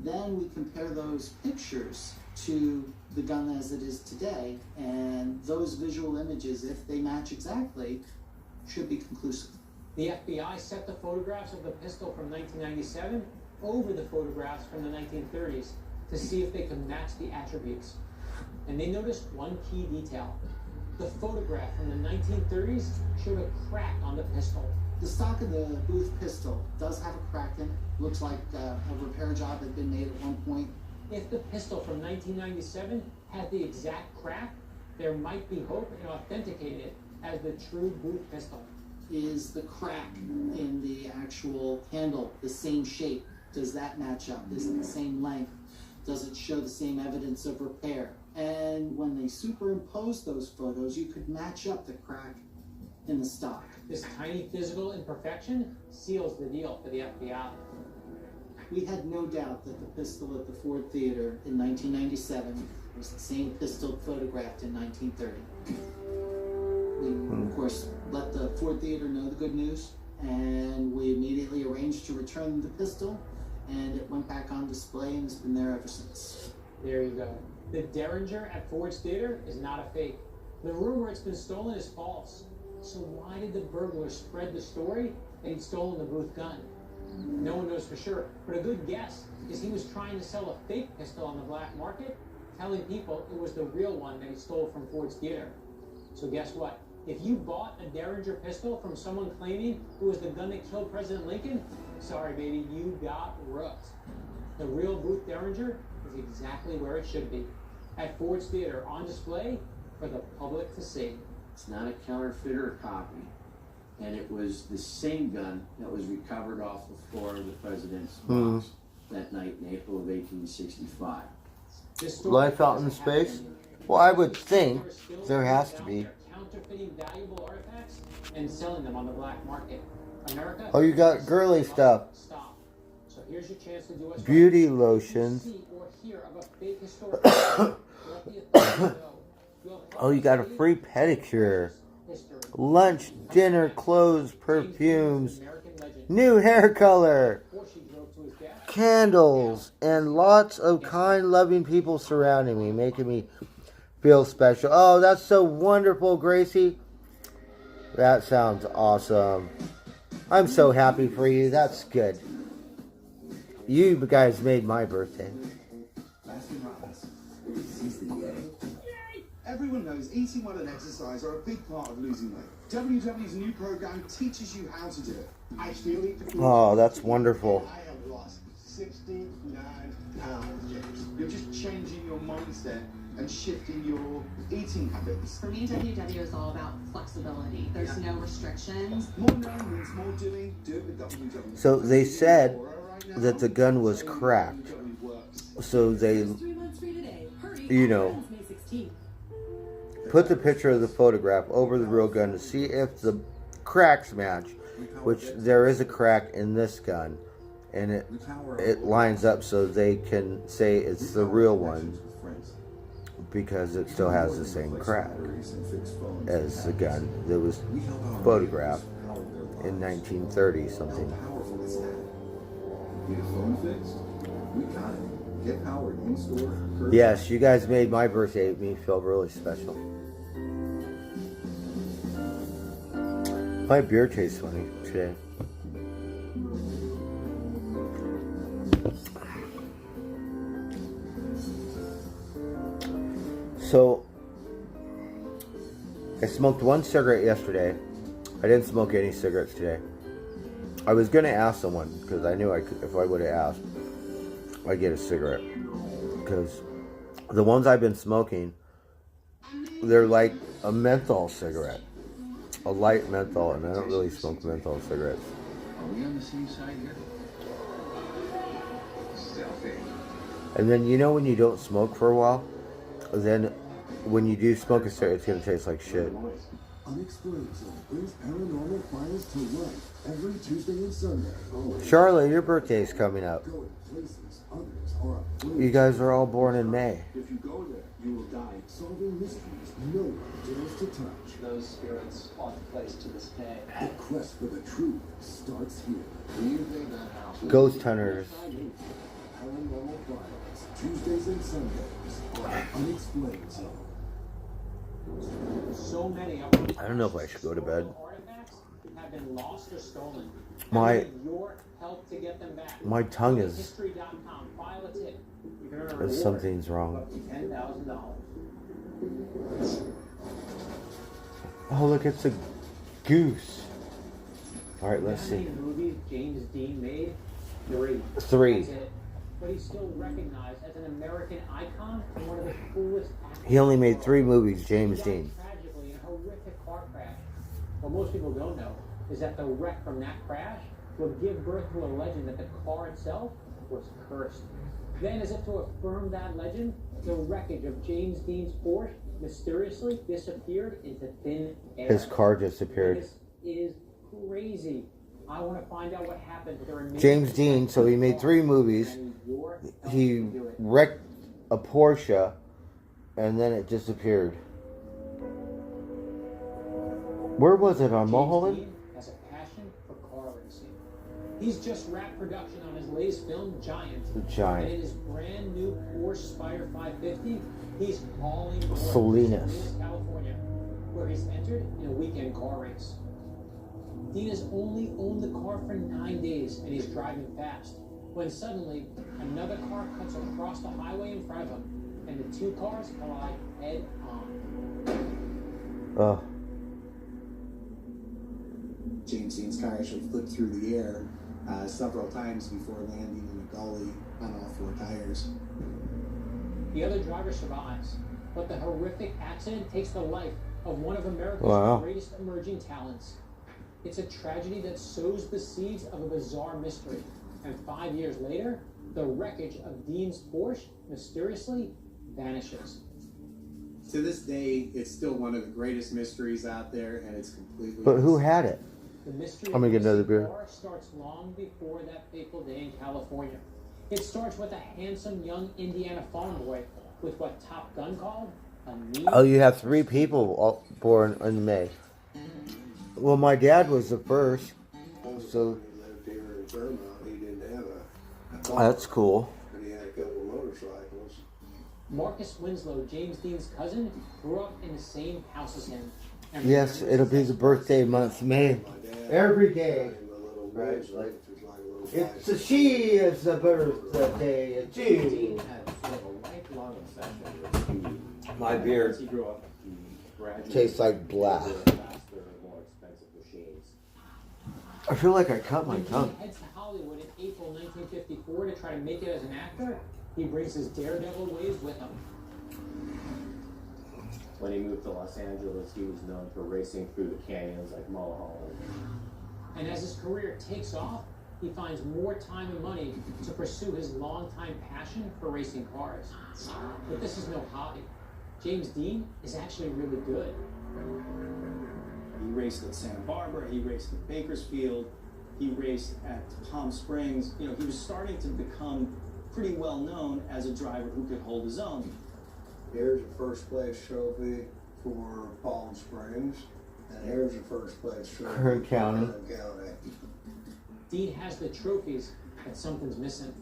Then we compare those pictures to the gun as it is today, and those visual images, if they match exactly, should be conclusive. The FBI set the photographs of the pistol from 1997 over the photographs from the 1930s to see if they could match the attributes. And they noticed one key detail. The photograph from the 1930s showed a crack on the pistol. The stock of the Booth pistol does have a crack in it. Looks like a repair job had been made at one point. If the pistol from 1997 had the exact crack, there might be hope in authenticating it as the true Booth pistol. Is the crack in the actual handle the same shape? Does that match up? Is it the same length? Does it show the same evidence of repair? And when they superimpose those photos, you could match up the crack in the stock. This tiny physical imperfection seals the deal for the FBI. We had no doubt that the pistol at the Ford Theater in 1997 was the same pistol photographed in 1930. We, of course, let the Ford Theater know the good news, and we immediately arranged to return the pistol, and it went back on display and has been there ever since. There you go. The Derringer at Ford's Theater is not a fake. The rumor it's been stolen is false. So why did the burglar spread the story that he'd stolen the Booth gun? No one knows for sure, but a good guess is he was trying to sell a fake pistol on the black market, telling people it was the real one that he stole from Ford's Theater. So guess what? If you bought a Derringer pistol from someone claiming it was the gun that killed President Lincoln, sorry baby, you got rooked. The real Booth Derringer is exactly where it should be, at Ford's Theater, on display for the public to see. It's not a counterfeit or a copy, and it was the same gun that was recovered off the floor of the president's box that night in April of 1865. Life out in space? Well, I would think there has to be. Counterfeiting valuable artifacts and selling them on the black market. America. Oh, you got girly stuff. Stop. So here's your chance to do us Beauty right. lotions. See or hear of a fake historic let the authorities know. Oh, you got a free pedicure. Lunch, dinner, clothes, perfumes, new hair color, candles, and lots of kind, loving people surrounding me, making me feel special. Oh, that's so wonderful, Gracie. That sounds awesome. I'm so happy for you. That's good. You guys made my birthday. Everyone knows eating well and exercise are a big part of losing weight. WW's new program teaches you how to do it. I feel it. Oh, that's wonderful. I have lost 69 pounds, James. You're just changing your mindset and shifting your eating habits. For me, WW is all about flexibility. There's no restrictions. More knowing means more doing. Do it with WW. So they said that the gun was cracked. So they, you know, put the picture of the photograph over the real gun to see if the cracks match, which there is a crack in this gun, and it lines up so they can say it's the real one because it still has the same crack as the gun that was photographed in 1930 something. Need a phone fixed? We got it. Get powered in store. Yes, you guys made my birthday make me feel really special. My beer tastes funny today. So, I smoked one cigarette yesterday. I didn't smoke any cigarettes today. I was going to ask someone, because I knew I could, if I would have asked, I'd get a cigarette. Because the ones I've been smoking, they're like a menthol cigarette. A light menthol, and I don't really smoke menthol cigarettes. Are we on the same side here? And then, you know when you don't smoke for a while? Then when you do smoke a cigarette, it's going to taste like shit. Unexplained Zone brings paranormal files to life every Tuesday and Sunday. Charlotte, your birthday's coming up. Going places others are afraid. You guys are all born in May. If you go there, you will die. Solving mysteries no one dares to touch. Those spirits haunt the place to this day. The quest for the truth starts here. Ghost hunters. Paranormal files, Tuesdays and Sundays on Unexplained Zone. So many of I don't know if I should go to bed. artifacts have been lost or stolen. My- I need your help to get them back. My tongue is- History.com. File a tip. You can earn a reward Something's wrong. of $10,000. Oh, look, it's a goose. All right, let's How many see. movies James Dean made? 3. 3. That's it. But he's still recognized as an American icon and one of the coolest actors. He only made 3 movies, James He Dean. died tragically in a horrific car crash. What most people don't know is that the wreck from that crash would give birth to a legend that the car itself was cursed. Then, as if to affirm that legend, the wreckage of James Dean's Porsche mysteriously disappeared into thin air. His car disappeared. This is crazy. I want to find out what happened to the remaining James Dean, so he made 3 movies. He wrecked a Porsche, and then it disappeared. Where was it, on Mulholland? James Dean has a passion for car racing. He's just wrapped production on his latest film, Giant. The Giant. And in his brand new Porsche Spyder 550, he's hauling Salinas. Salinas, California, where he's entered in a weekend car race. Dean has only owned the car for 9 days, and he's driving fast, when suddenly another car cuts across the highway in front of him, and the 2 cars collide head on. James Dean's car actually flipped through the air several times before landing in a gully on all 4 tires. The other driver survives, but the horrific accident takes the life of one of America's greatest emerging talents. It's a tragedy that sows the seeds of a bizarre mystery, and 5 years later, the wreckage of Dean's Porsche mysteriously vanishes. To this day, it's still one of the greatest mysteries out there, and it's completely... But who had it? The mystery I'm gonna get another beer. of the car starts long before that fateful day in California. It starts with a handsome young Indiana farm boy with what Top Gun called a need. Oh, you have 3 people born in May. Well, my dad was the first, so He didn't have a that's cool. but he had a couple motorcycles. Marcus Winslow, James Dean's cousin, grew up in the same house as him. And Yes, it'll be the birthday month, May. Every day. Right, like, it's a she is the birthday, a Dean she. had sort of a lifelong obsession with speed. My beard He grew up, he graduated tastes like black. faster and more expensive machines. I feel like I cut my When tongue. Dean heads to Hollywood in April 1954 to try to make it as an actor, he brings his daredevil ways with him. When he moved to Los Angeles, he was known for racing through the canyons like Mulholland. And as his career takes off, he finds more time and money to pursue his longtime passion for racing cars. But this is no hobby. James Dean is actually really good. He raced at Santa Barbara, he raced at Bakersfield, he raced at Palm Springs. You know, he was starting to become pretty well known as a driver who could hold his own. Here's a first place trophy for Palm Springs, and here's a first place trophy Kern for County. Kern County. Dean has the trophies, but something's missing.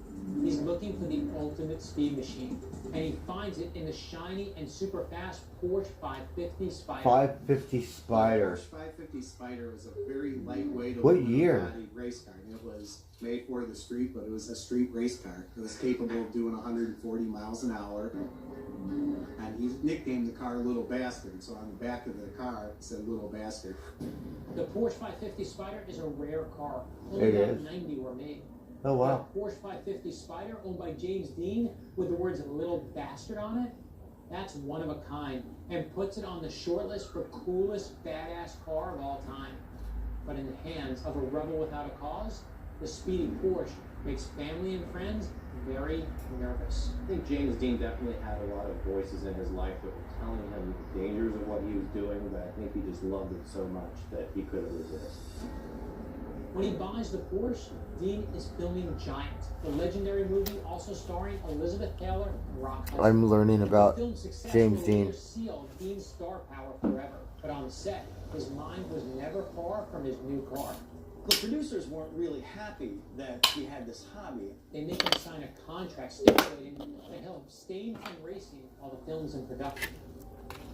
He's looking for the ultimate speed machine, and he finds it in the shiny and super fast Porsche 550 Spyder. 550 Spider. The Porsche 550 Spyder was a very lightweight, What aluminum year? bodied race car. It was made for the street, but it was a street race car. It was capable of doing 140 miles an hour. And he nicknamed the car Little Bastard, so on the back of the car it said Little Bastard. The Porsche 550 Spyder is a rare car. Only It about is. 90 were made. Oh, wow. The Porsche 550 Spyder, owned by James Dean, with the words "Little Bastard" on it, that's one of a kind, and puts it on the short list for coolest badass car of all time. But in the hands of a rebel without a cause, the speedy Porsche makes family and friends very nervous. I think James Dean definitely had a lot of voices in his life that were telling him the dangers of what he was doing, but I think he just loved it so much that he couldn't resist. When he buys the Porsche, Dean is filming Giant, the legendary movie also starring Elizabeth Taylor and Rock Hudson. I'm learning about The film's success James will Dean. later seal Dean's star power forever, but on the set, his mind was never far from his new car. The producers weren't really happy that he had this hobby. They make him sign a contract stipulating that he'll abstain from racing while the film's in production.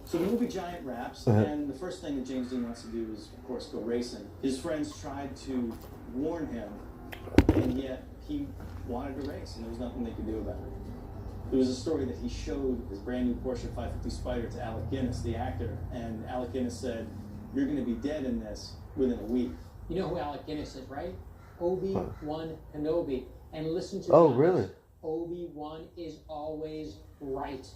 So the movie Giant wraps, and the first thing that James Dean wants to do is, of course, go racing. His friends tried to warn him, and yet he wanted to race, and there was nothing they could do about it. There was a story that he showed his brand new Porsche 550 Spyder to Alec Guinness, the actor, and Alec Guinness said, you're going to be dead in this within a week. You know who Alec Guinness is, right? Obi-Wan Kenobi. And listen to Oh, Guinness. really? Obi-Wan is always right.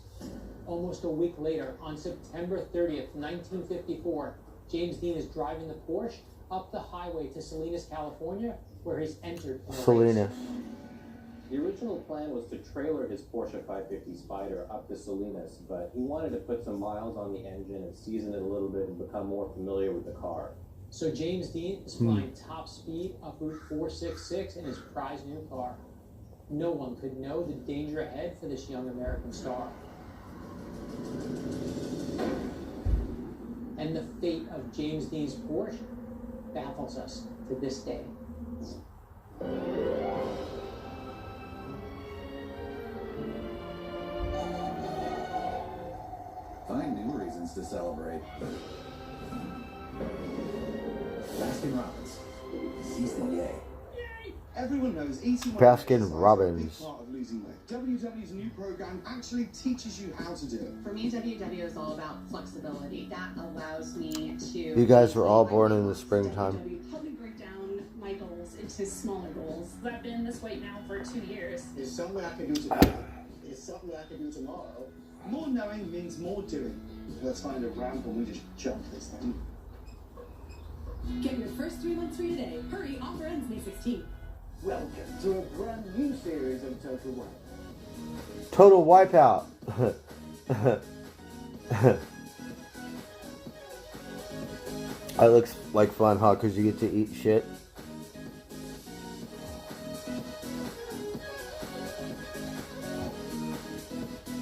Almost a week later, on September 30th, 1954, James Dean is driving the Porsche up the highway to Salinas, California, where he's entered in a Selena. race. The original plan was to trailer his Porsche 550 Spider up to Salinas, but he wanted to put some miles on the engine and season it a little bit and become more familiar with the car. So James Dean is flying top speed up Route 466 in his prized new car. No one could know the danger ahead for this young American star. And the fate of James Dean's Porsche baffles us to this day. Find new reasons to celebrate. Baskin Robbins. Seize the yay. Everyone knows eating Baskin exercise is a Robbins. big part of losing weight. WW's new program actually teaches you how to do it. For me, WW is all about flexibility. That allows me to... You guys were all born in the springtime. WW helped me break down my goals into smaller goals. I've been this weight now for 2 years. It's something I can do today. It's something I can do tomorrow. More knowing means more doing. Let's find a ramp and we just jump this thing. Get your first 3 months free today. Hurry, offer ends May 16th. Welcome to a brand new series of Total Wipe. Total Wipeout. That looks like fun, huh? Because you get to eat shit.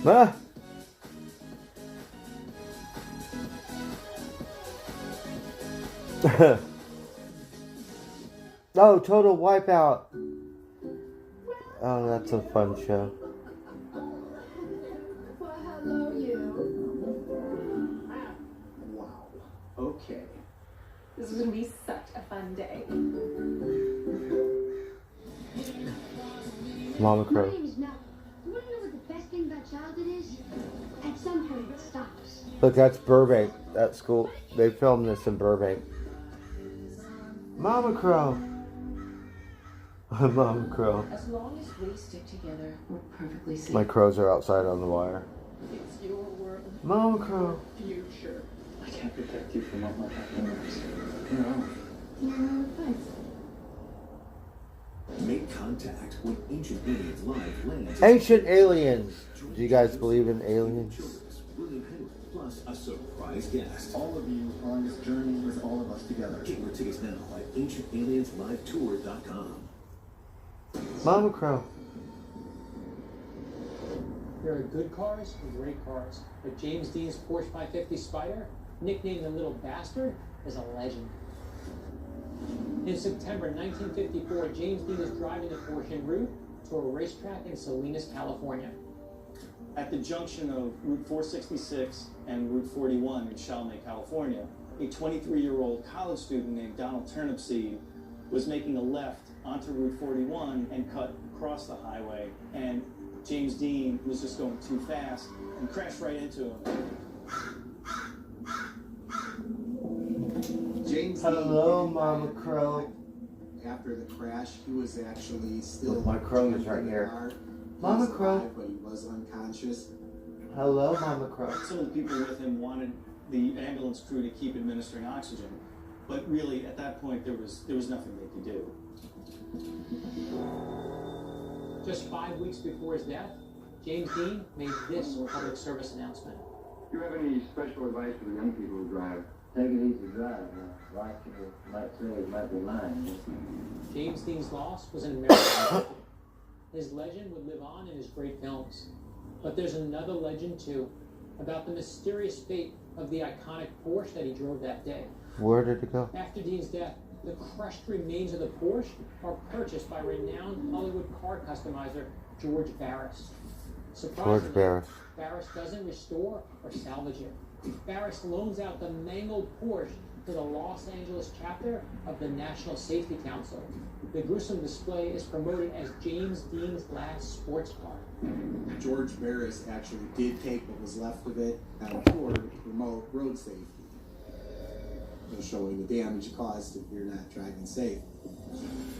Ah! Oh, Total Wipeout. Oh, that's a fun show. Well, hello, you. Wow. Okay. This is going to be such a fun day. Mama Crow. My name is Mel. You want to know what the best thing about childhood is? At some point it stops. Look, that's Burbank. That school. They filmed this in Burbank. Mama Crow. Mama Crow. As long as we stick together, we're perfectly safe. My crows are outside on the wire. It's your world. Mama Crow. Future. I can't protect you from what might happen next. Make contact when Ancient Aliens Live lands. Ancient aliens. Do you guys believe in aliens? William Henry, plus a surprise guest. All of you are on this journey with all of us together. Get your tickets now at ancientaliensLiveTour.com. Mama Crow. There are good cars and great cars, but James Dean's Porsche 550 Spider, nicknamed the Little Bastard, is a legend. In September 1954, James Dean is driving the Porsche en route to a racetrack in Salinas, California. At the junction of Route 466 and Route 41 in Chalmette, California, a 23-year-old college student named Donald Turnipseed was making a left onto Route 41 and cut across the highway, and James Dean was just going too fast and crashed right into him. James Hello, Dean, Mama Crow. After the crash, he was actually still. Look, my crow is right here. Mama Crow. Alive, but he was unconscious. Hello, Mama Crow. Some of the people with him wanted the ambulance crew to keep administering oxygen, but really at that point there was nothing they could do. Just 5 weeks before his death, James Dean made this public service announcement. Do you have any special advice for the young people who drive? Take it easy, drive. Life might say it might be mine. James Dean's loss was an American legend. His legend would live on in his great films. But there's another legend too, about the mysterious fate of the iconic Porsche that he drove that day. Where did it go? After Dean's death, the crushed remains of the Porsche are purchased by renowned Hollywood car customizer George Barris. Surprisingly, Barris. Barris doesn't restore or salvage it. Barris loans out the mangled Porsche to the Los Angeles chapter of the National Safety Council. The gruesome display is promoted as James Dean's last sports car. George Barris actually did take what was left of it for to promote road safety. showing the damage caused if you're not driving safe.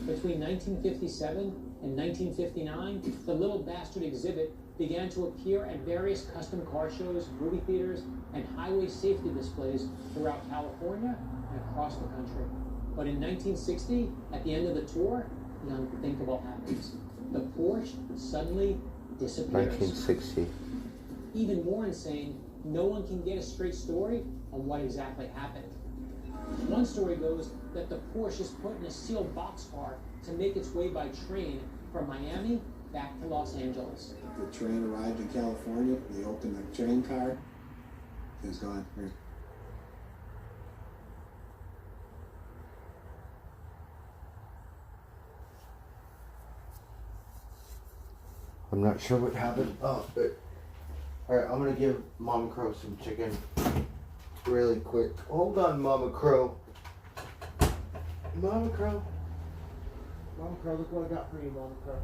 Between 1957 and 1959, the Little Bastard exhibit began to appear at various custom car shows, movie theaters, and highway safety displays throughout California and across the country. But in 1960, at the end of the tour, the unthinkable happens. The Porsche suddenly disappears. 1960. Even more insane, no one can get a straight story on what exactly happened. One story goes that the Porsche is put in a sealed boxcar to make its way by train from Miami back to Los Angeles. The train arrived in California, they opened the train car, it was gone. I'm not sure what happened. Oh, but alright, I'm gonna give Mama Crow some chicken really quick. Hold on, Mama Crow. Mama Crow. Mama Crow, look what I got for you, Mama Crow.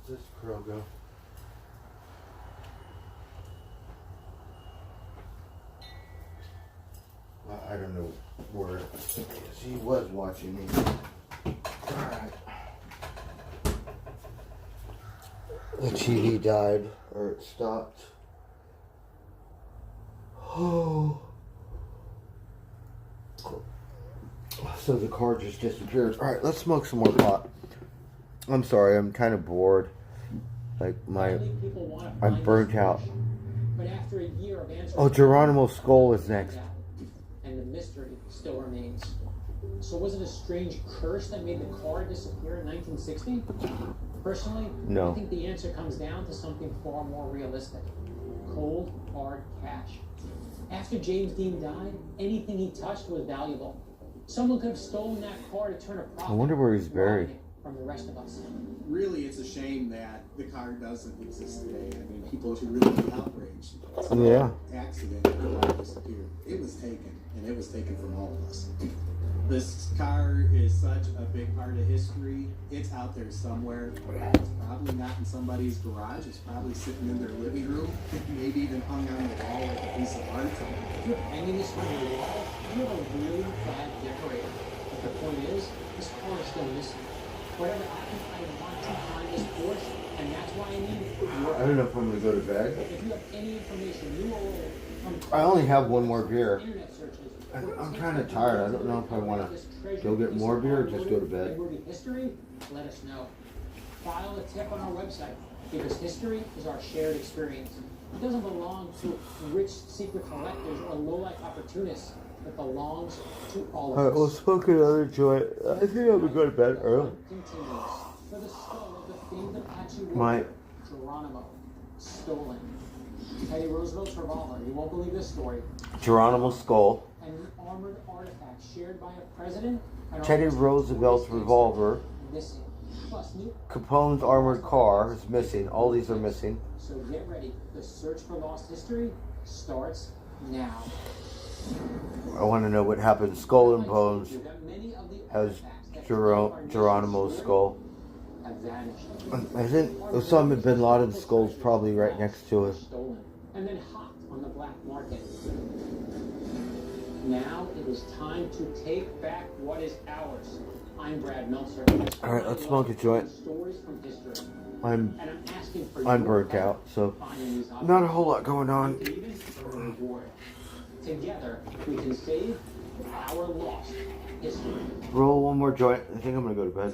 Where's this crow go? Well, I don't know where it is. He was watching me. Alright. The TV died, or it stopped. Oh. So the car just disappeared. Alright, let's smoke some more pot. I'm sorry, I'm kind of bored. Like, I'm burnt out. But after a year of answering, Oh, Geronimo's skull is next. and the mystery still remains. So was it a strange curse that made the car disappear in 1960? Personally, No. I think the answer comes down to something far more realistic. Cold, hard cash. After James Dean died, anything he touched was valuable. Someone could have stolen that car to turn a profit. I wonder where he's buried. From the rest of us. Really, it's a shame that the car doesn't exist today. I mean, people should really be outraged. It's Yeah. an accident, the car disappeared. It was taken, and it was taken from all of us. This car is such a big part of history. It's out there somewhere. It's probably not in somebody's garage. It's probably sitting in their living room. Maybe even hung on the wall like a piece of art. If you're hanging this on your wall, you have a really bad decorator. But the point is, this car is still missing. Whatever happens, I want to find this Porsche, and that's why I need your I don't know if I'm gonna go to bed. If you have any information, new or old, from I only have one more beer. internet searches, I'm kind of tired. I don't know if I want to go get more beer or just go to bed. movie history, let us know. File a tip on our website, because history is our shared experience. It doesn't belong to rich secret collectors or low-life opportunists. It belongs to all of us. Alright, we'll smoke another joint. I think I'm gonna go to bed early. Continues. For the skull of the famed Apache My- warrior, Geronimo, stolen. Teddy Roosevelt's revolver, you won't believe this story, Geronimo's skull. and an armored artifact shared by a president and Teddy almost Roosevelt's 40 states revolver. missing. Plus new. Capone's armored car is missing. All these are missing. So get ready. The search for lost history starts now. I want to know what happened. Skull and Bones That many of the has artifacts that Geronimo's skull. have vanished. I think Osama bin Laden's skull's probably right next to it. Stolen and then hopped on the black market. Now it is time to take back what is ours. I'm Brad Meltzer. Alright, let's smoke a joint. Stories from history. I'm And I'm asking for I'm your burnt help out, so finding these not a whole lot objects. going on. Even for a reward. Together, we can save our lost history. Roll one more joint. I think I'm gonna go to bed.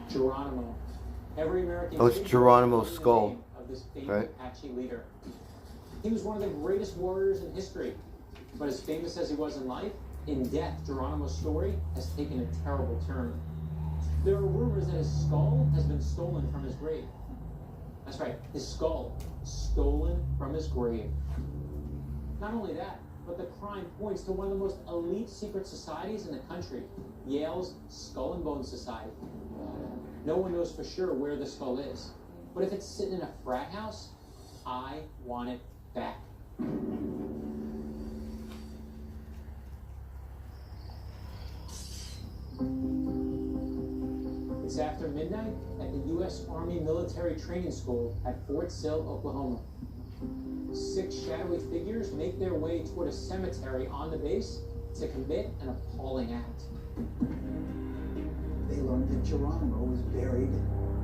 Geronimo. Every American. Oh, it's Geronimo's skull, of this famous right? Apache leader. He was one of the greatest warriors in history, but as famous as he was in life, in death, Geronimo's story has taken a terrible turn. There are rumors that his skull has been stolen from his grave. That's right, his skull stolen from his grave. Not only that, but the crime points to one of the most elite secret societies in the country, Yale's Skull and Bones Society. No one knows for sure where the skull is, but if it's sitting in a frat house, I want it back. It's after midnight at the U.S. Army Military Training School at Fort Sill, Oklahoma. 6 shadowy figures make their way toward a cemetery on the base to commit an appalling act. They learned that Geronimo was buried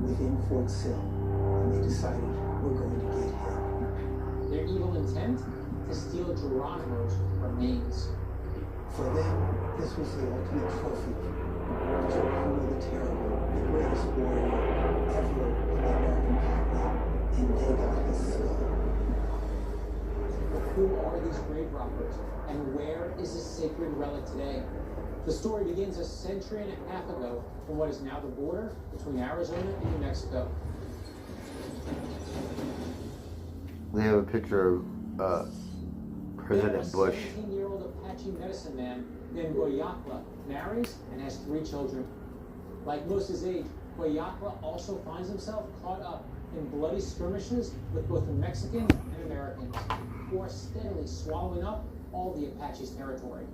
within Fort Sill, and they decided, we're going to get him. Their evil intent? To steal Geronimo's remains. For them, this was the ultimate trophy. Geronimo the Terrible, the greatest warrior ever in the American pantheon, and they got his skull. But who are these grave robbers, and where is this sacred relic today? The story begins a century and a half ago from what is now the border between Arizona and New Mexico. They have a picture of President Bush. A 17-year-old Apache medicine man named Goyakla marries and has 3 children. Like most his age, Goyakla also finds himself caught up in bloody skirmishes with both the Mexicans and Americans, who are steadily swallowing up all the Apache's territory.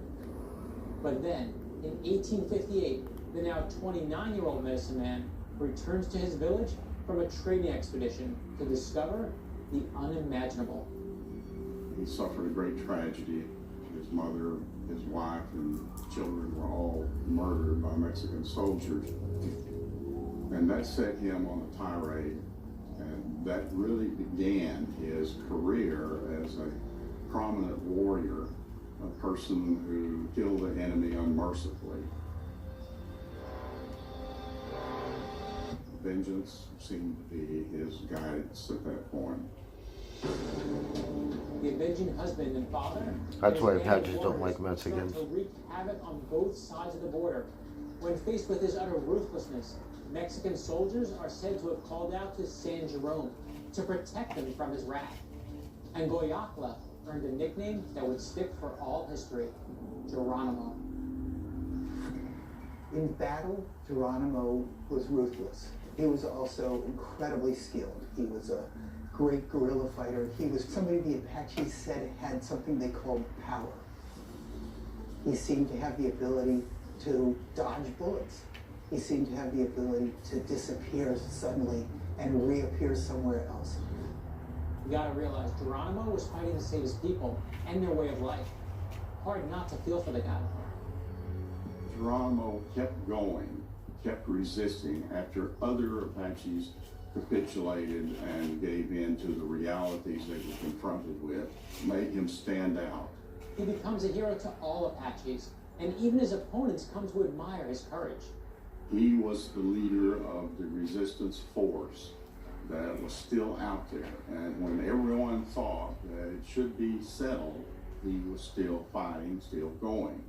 But then, in 1858, the now 29-year-old medicine man returns to his village from a trading expedition to discover the unimaginable. He suffered a great tragedy. His mother, his wife, and children were all murdered by Mexican soldiers. And that set him on a tirade, and that really began his career as a prominent warrior, a person who killed the enemy unmercifully. Vengeance seemed to be his guidance at that point. The avenging husband and father. That's why Apaches don't like Mexicans. To wreak havoc on both sides of the border. When faced with his utter ruthlessness, Mexican soldiers are said to have called out to San Jerome to protect them from his wrath. And Goyakla earned a nickname that would stick for all history: Geronimo. In battle, Geronimo was ruthless. He was also incredibly skilled. He was a great guerrilla fighter. He was somebody the Apaches said had something they called power. He seemed to have the ability to dodge bullets. He seemed to have the ability to disappear suddenly and reappear somewhere else. You gotta realize, Geronimo was fighting to save his people and their way of life. Hard not to feel for the guy. Geronimo kept going, kept resisting after other Apaches capitulated and gave in to the realities they were confronted with, made him stand out. He becomes a hero to all Apaches, and even his opponents come to admire his courage. He was the leader of the resistance force that was still out there, and when everyone thought that it should be settled, he was still fighting, still going.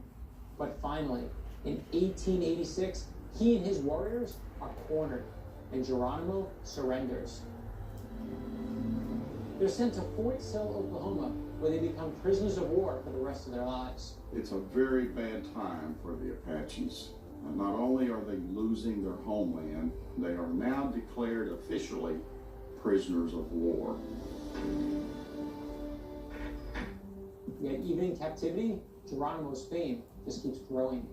But finally, in 1886, he and his warriors are cornered, and Geronimo surrenders. They're sent to Fort Sill, Oklahoma, where they become prisoners of war for the rest of their lives. It's a very bad time for the Apaches. Not only are they losing their homeland, they are now declared officially prisoners of war. Yet even in captivity, Geronimo's fame just keeps growing.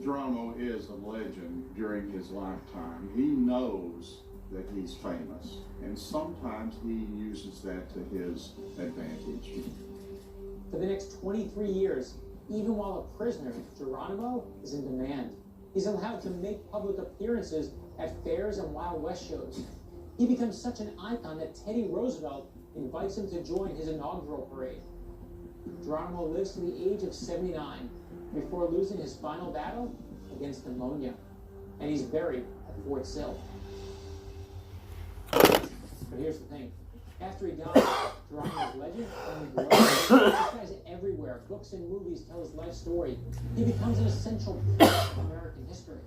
Geronimo is a legend during his lifetime. He knows that he's famous, and sometimes he uses that to his advantage. For the next 23 years, even while a prisoner, Geronimo is in demand. He's allowed to make public appearances at fairs and Wild West shows. He becomes such an icon that Teddy Roosevelt invites him to join his inaugural parade. Geronimo lives to the age of 79 before losing his final battle against pneumonia, and he's buried at Fort Sill. But here's the thing. After he dies, Geronimo's legend only grows. This guy's everywhere. Books and movies tell his life story. He becomes an essential part of American history.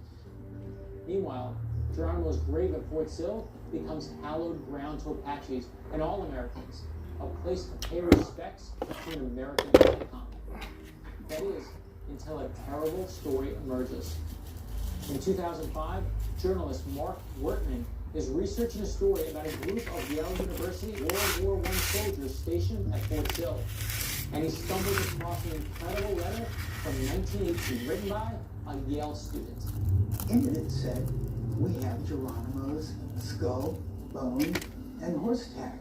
Meanwhile, Geronimo's grave at Fort Sill becomes hallowed ground to Apaches and all Americans, a place to pay respects to an American icon. That is, until a terrible story emerges. In 2005, journalist Mark Wortman is researching a story about a group of Yale University World War I soldiers stationed at Fort Sill. And he stumbles across an incredible letter from 1918 written by a Yale student. In it, it said, we have Geronimo's skull, bone, and horse tag.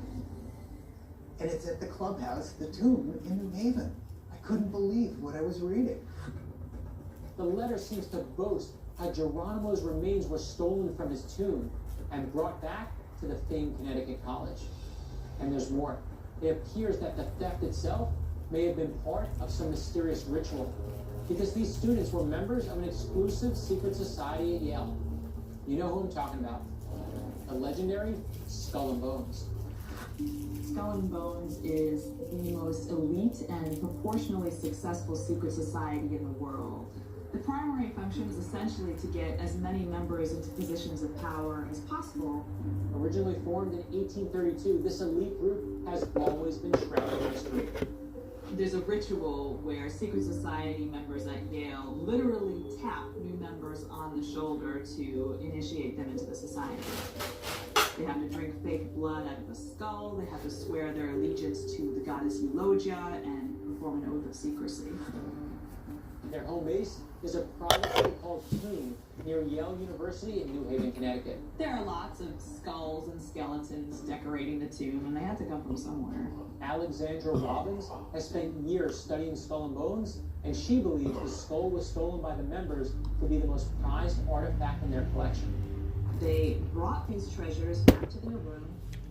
And it's at the clubhouse, the tomb in New Haven. I couldn't believe what I was reading. The letter seems to boast how Geronimo's remains were stolen from his tomb and brought back to the famed Connecticut College. And there's more. It appears that the theft itself may have been part of some mysterious ritual, because these students were members of an exclusive secret society at Yale. You know who I'm talking about. The legendary Skull and Bones. Skull and Bones is the most elite and proportionally successful secret society in the world. The primary function is essentially to get as many members into positions of power as possible. Originally formed in 1832, this elite group has always been shrouded in mystery. There's a ritual where secret society members at Yale literally tap new members on the shoulder to initiate them into the society. They have to drink fake blood out of a skull, they have to swear their allegiance to the goddess Eulogia, and perform an oath of secrecy. Their home base is a private city called Tomb near Yale University in New Haven, Connecticut. There are lots of skulls and skeletons decorating the tomb, and they have to come from somewhere. Alexandra Robbins has spent years studying Skull and Bones, and she believes the skull was stolen by the members to be the most prized artifact in their collection. They brought these treasures back to their room,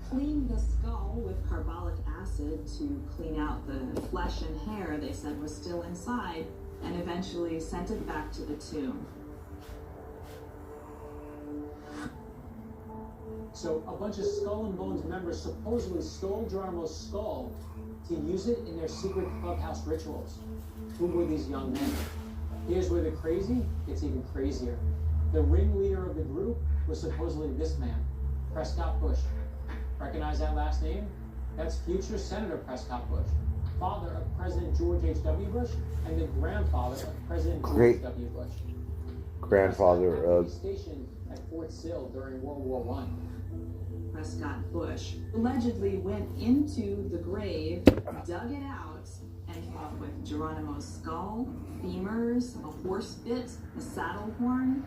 cleaned the skull with carbolic acid to clean out the flesh and hair they said was still inside, and eventually sent it back to the tomb. So a bunch of Skull and Bones members supposedly stole Geronimo's skull to use it in their secret clubhouse rituals. Who were these young men? Here's where the crazy gets even crazier. The ringleader of the group was supposedly this man, Prescott Bush. Recognize that last name? That's future Senator Prescott Bush, father of President George H.W. Bush and the grandfather of President George W. Bush. Grandfather of... stationed at Fort Sill during World War I. Prescott Bush allegedly went into the grave, dug it out, and came up with Geronimo's skull, femurs, a horse bit, a saddle horn.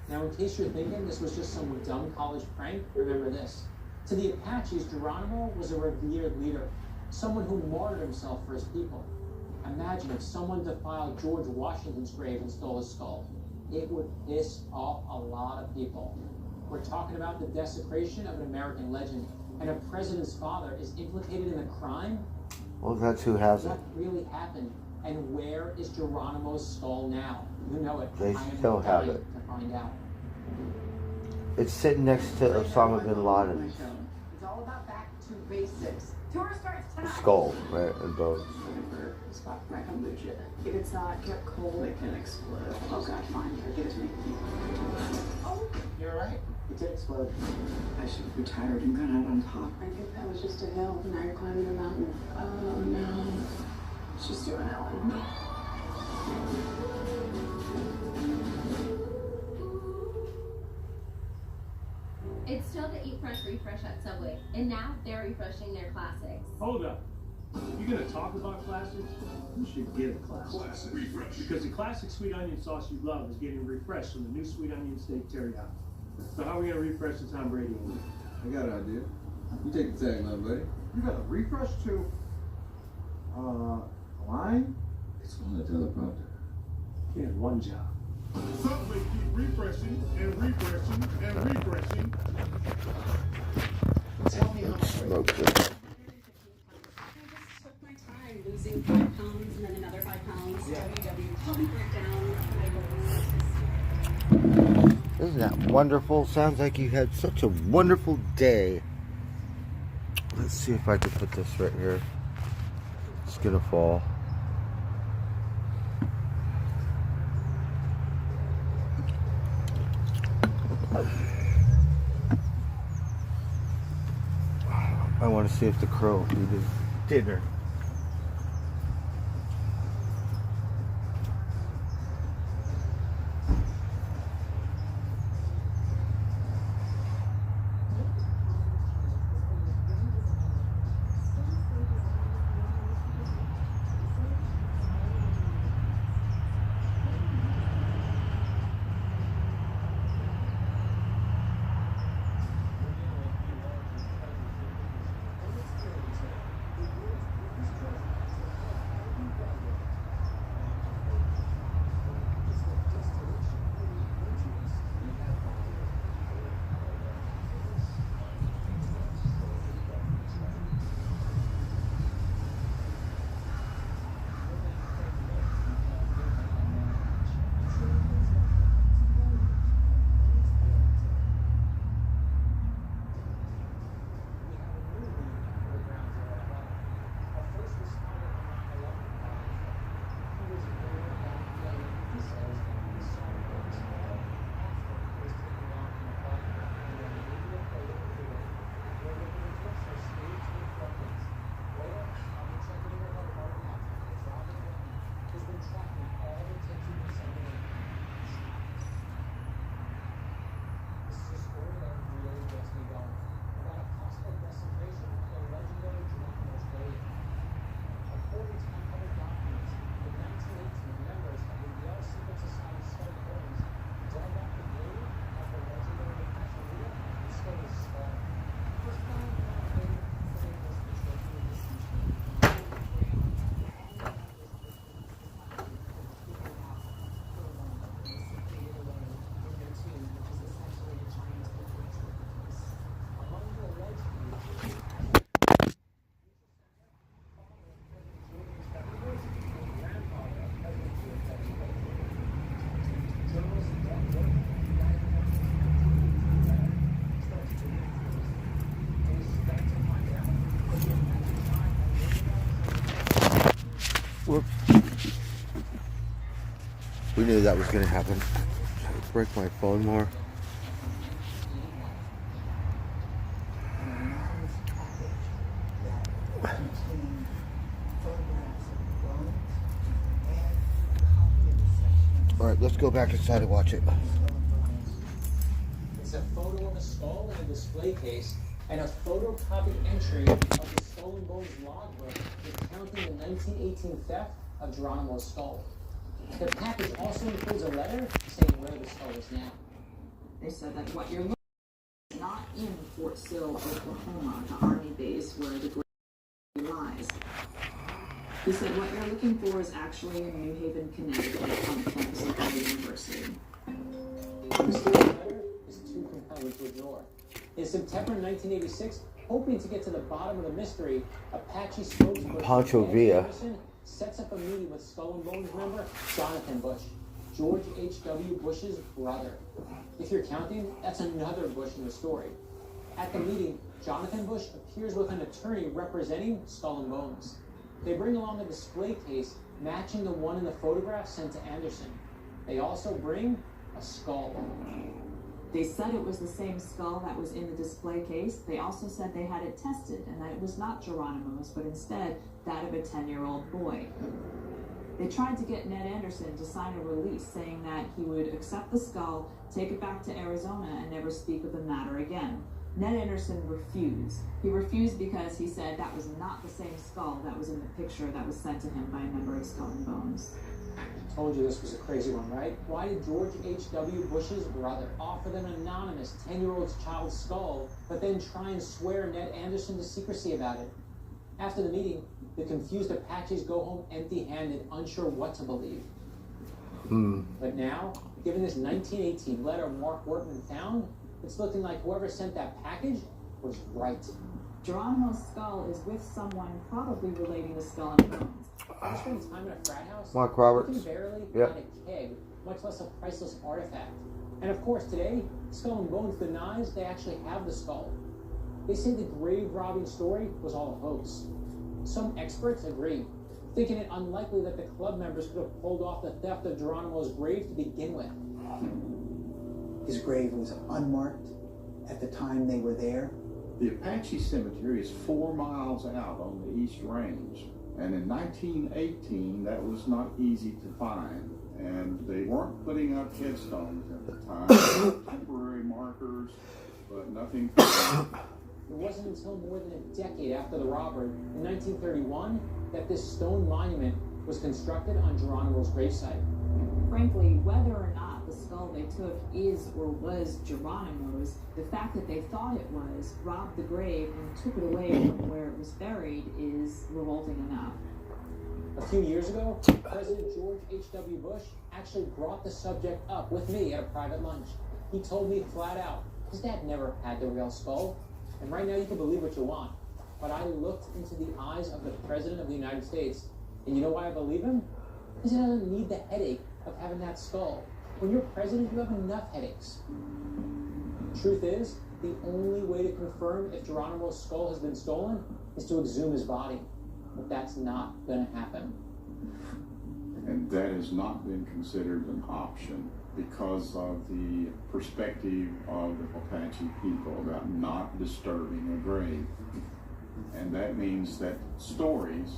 Now, in case you're thinking this was just some dumb college prank, remember this. To the Apaches, Geronimo was a revered leader, someone who martyred himself for his people. Imagine if someone defiled George Washington's grave and stole his skull. It would piss off a lot of people. We're talking about the desecration of an American legend, and a president's father is implicated in a crime? Well, that's who has it. What really happened, and where is Geronimo's skull now? You know it. They I am still have dying it. to find out. It's sitting next to Osama bin Laden's It's all about back to basics. Tour starts tonight. skull, right, and bones. Spot my kombucha. If it's not kept cold, it can explode. Oh God, fine. Give it to me. Oh, you're right. It did explode. I should have retired and gone out on top. I think that was just a hill. Now you're climbing the mountain. Oh no. She's doing Ellen. It's still the Eat Fresh Refresh at Subway, and now they're refreshing their classics. Hold up. You gonna talk about classics? You should give classics. Classic refresh. Because the classic sweet onion sauce you love is getting refreshed from the new sweet onion steak teriyaki. So how are we gonna refresh the Tom Brady one? I got an idea. You take the tag line, buddy. You got a refresh too. Line? It's on the teleprompter. He had one job. Subway keep refreshing and refreshing and refreshing. Tell me how much Smoke it. I just took my time losing 5 pounds and then another 5 pounds. WW helped me break down my goals. Isn't that wonderful? Sounds like you had such a wonderful day. Let's see if I can put this right here. It's gonna fall. I want to see if the crow needed dinner. Whoops. We knew that was going to happen. Break my phone more. Alright, let's go back inside and watch it. It's a photo of a skull in a display case and a photocopied entry of the Skull and Bones logbook recounting the 1918 theft of Geronimo's skull. The package also includes a letter saying where the skull is now. They said that what you're looking at is not in Fort Sill, Oklahoma, the Army base where the grave lies. He said what you're looking for is actually in New Haven, Connecticut, on the campus of Yale University. The story letter is too compelling to ignore. In September 1986, hoping to get to the bottom of the mystery, Apache spokesperson Pancho Villa Anderson sets up a meeting with Skull and Bones member Jonathan Bush, George H.W. Bush's brother. If you're counting, that's another Bush in the story. At the meeting, Jonathan Bush appears with an attorney representing Skull and Bones. They bring along a display case matching the one in the photograph sent to Anderson. They also bring a skull. They said it was the same skull that was in the display case. They also said they had it tested and that it was not Geronimo's, but instead that of a 10-year-old boy. They tried to get Ned Anderson to sign a release saying that he would accept the skull, take it back to Arizona, and never speak of the matter again. Ned Anderson refused. He refused because he said that was not the same skull that was in the picture that was sent to him by a member of Skull and Bones. I told you this was a crazy one, right? Why did George H.W. Bush's brother offer them an anonymous 10-year-old child's skull, but then try and swear Ned Anderson to secrecy about it? After the meeting, the confused Apaches go home empty-handed, unsure what to believe. But now, given this 1918 letter Mark Workman found, it's looking like whoever sent that package was right. Geronimo's skull is with someone probably relating to Skull and Bones. I spent time in a frat house. Mark You Roberts. can barely Yep. find a keg, much less a priceless artifact. And of course, today, Skull and Bones denies they actually have the skull. They say the grave robbing story was all a hoax. Some experts agree, thinking it unlikely that the club members could have pulled off the theft of Geronimo's grave to begin with. His grave was unmarked at the time they were there. The Apache Cemetery is 4 miles out on the East Range, and in 1918 that was not easy to find, and they weren't putting up headstones at the time. Temporary markers, but nothing. It wasn't until more than a decade after the robbery, in 1931, that this stone monument was constructed on Geronimo's gravesite. Frankly, whether or not the skull they took is or was Geronimo's, the fact that they thought it was, robbed the grave, and took it away from where it was buried is revolting enough. A few years ago, President George H.W. Bush actually brought the subject up with me at a private lunch. He told me flat out, his dad never had the real skull. And right now you can believe what you want, but I looked into the eyes of the President of the United States, and you know why I believe him? Because he doesn't need the headache of having that skull. When you're president, you have enough headaches. Truth is, the only way to confirm if Geronimo's skull has been stolen is to exhume his body, but that's not going to happen. And that has not been considered an option because of the perspective of the Apache people about not disturbing a grave. And that means that stories,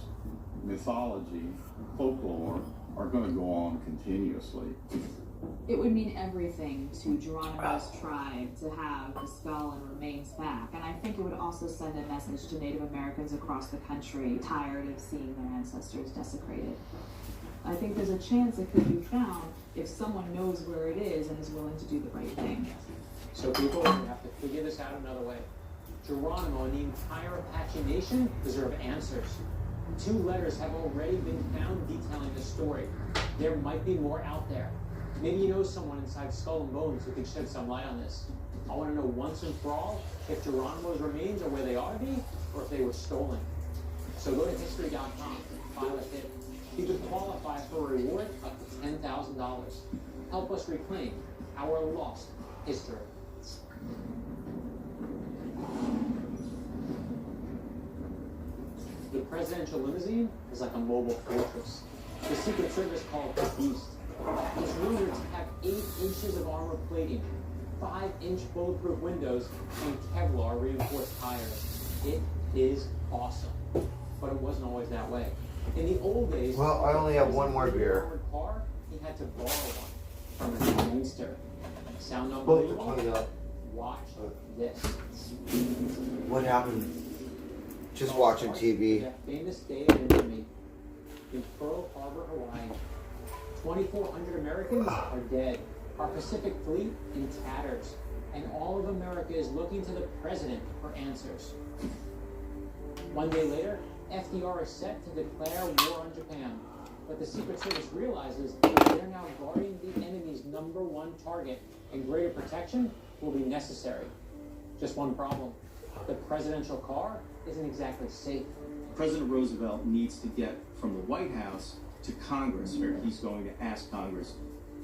mythology, folklore are going to go on continuously. It would mean everything to Geronimo's tribe to have the skull and remains back. And I think it would also send a message to Native Americans across the country tired of seeing their ancestors desecrated. I think there's a chance it could be found if someone knows where it is and is willing to do the right thing. So people, we have to figure this out another way. Geronimo and the entire Apache Nation deserve answers. 2 letters have already been found detailing the story. There might be more out there. Maybe you know someone inside Skull and Bones who could shed some light on this. I want to know once and for all if Geronimo's remains are where they ought to be or if they were stolen. So go to history.com, file a hit. You could qualify for a reward up to $10,000. Help us reclaim our lost history. The presidential limousine is like a mobile fortress. The Secret Service called it the Beast. It's rumored to have 8 inches of armor plating, 5-inch bulletproof windows, and Kevlar reinforced tires. It is awesome. But it wasn't always that way. In the old days, Well, I only have one more beer. armored car, he had to borrow one from a gangster. Sound Both unbelievable? clean up. Watch this. What happened? Just watching TV. That famous day of infamy in Pearl Harbor, Hawaii. 2,400 Americans are dead. Our Pacific Fleet in tatters. And all of America is looking to the president for answers. One day later, FDR is set to declare war on Japan. But the Secret Service realizes they're now guarding the enemy's #1 target, and greater protection will be necessary. Just one problem. The presidential car isn't exactly safe. President Roosevelt needs to get from the White House to Congress, where he's going to ask Congress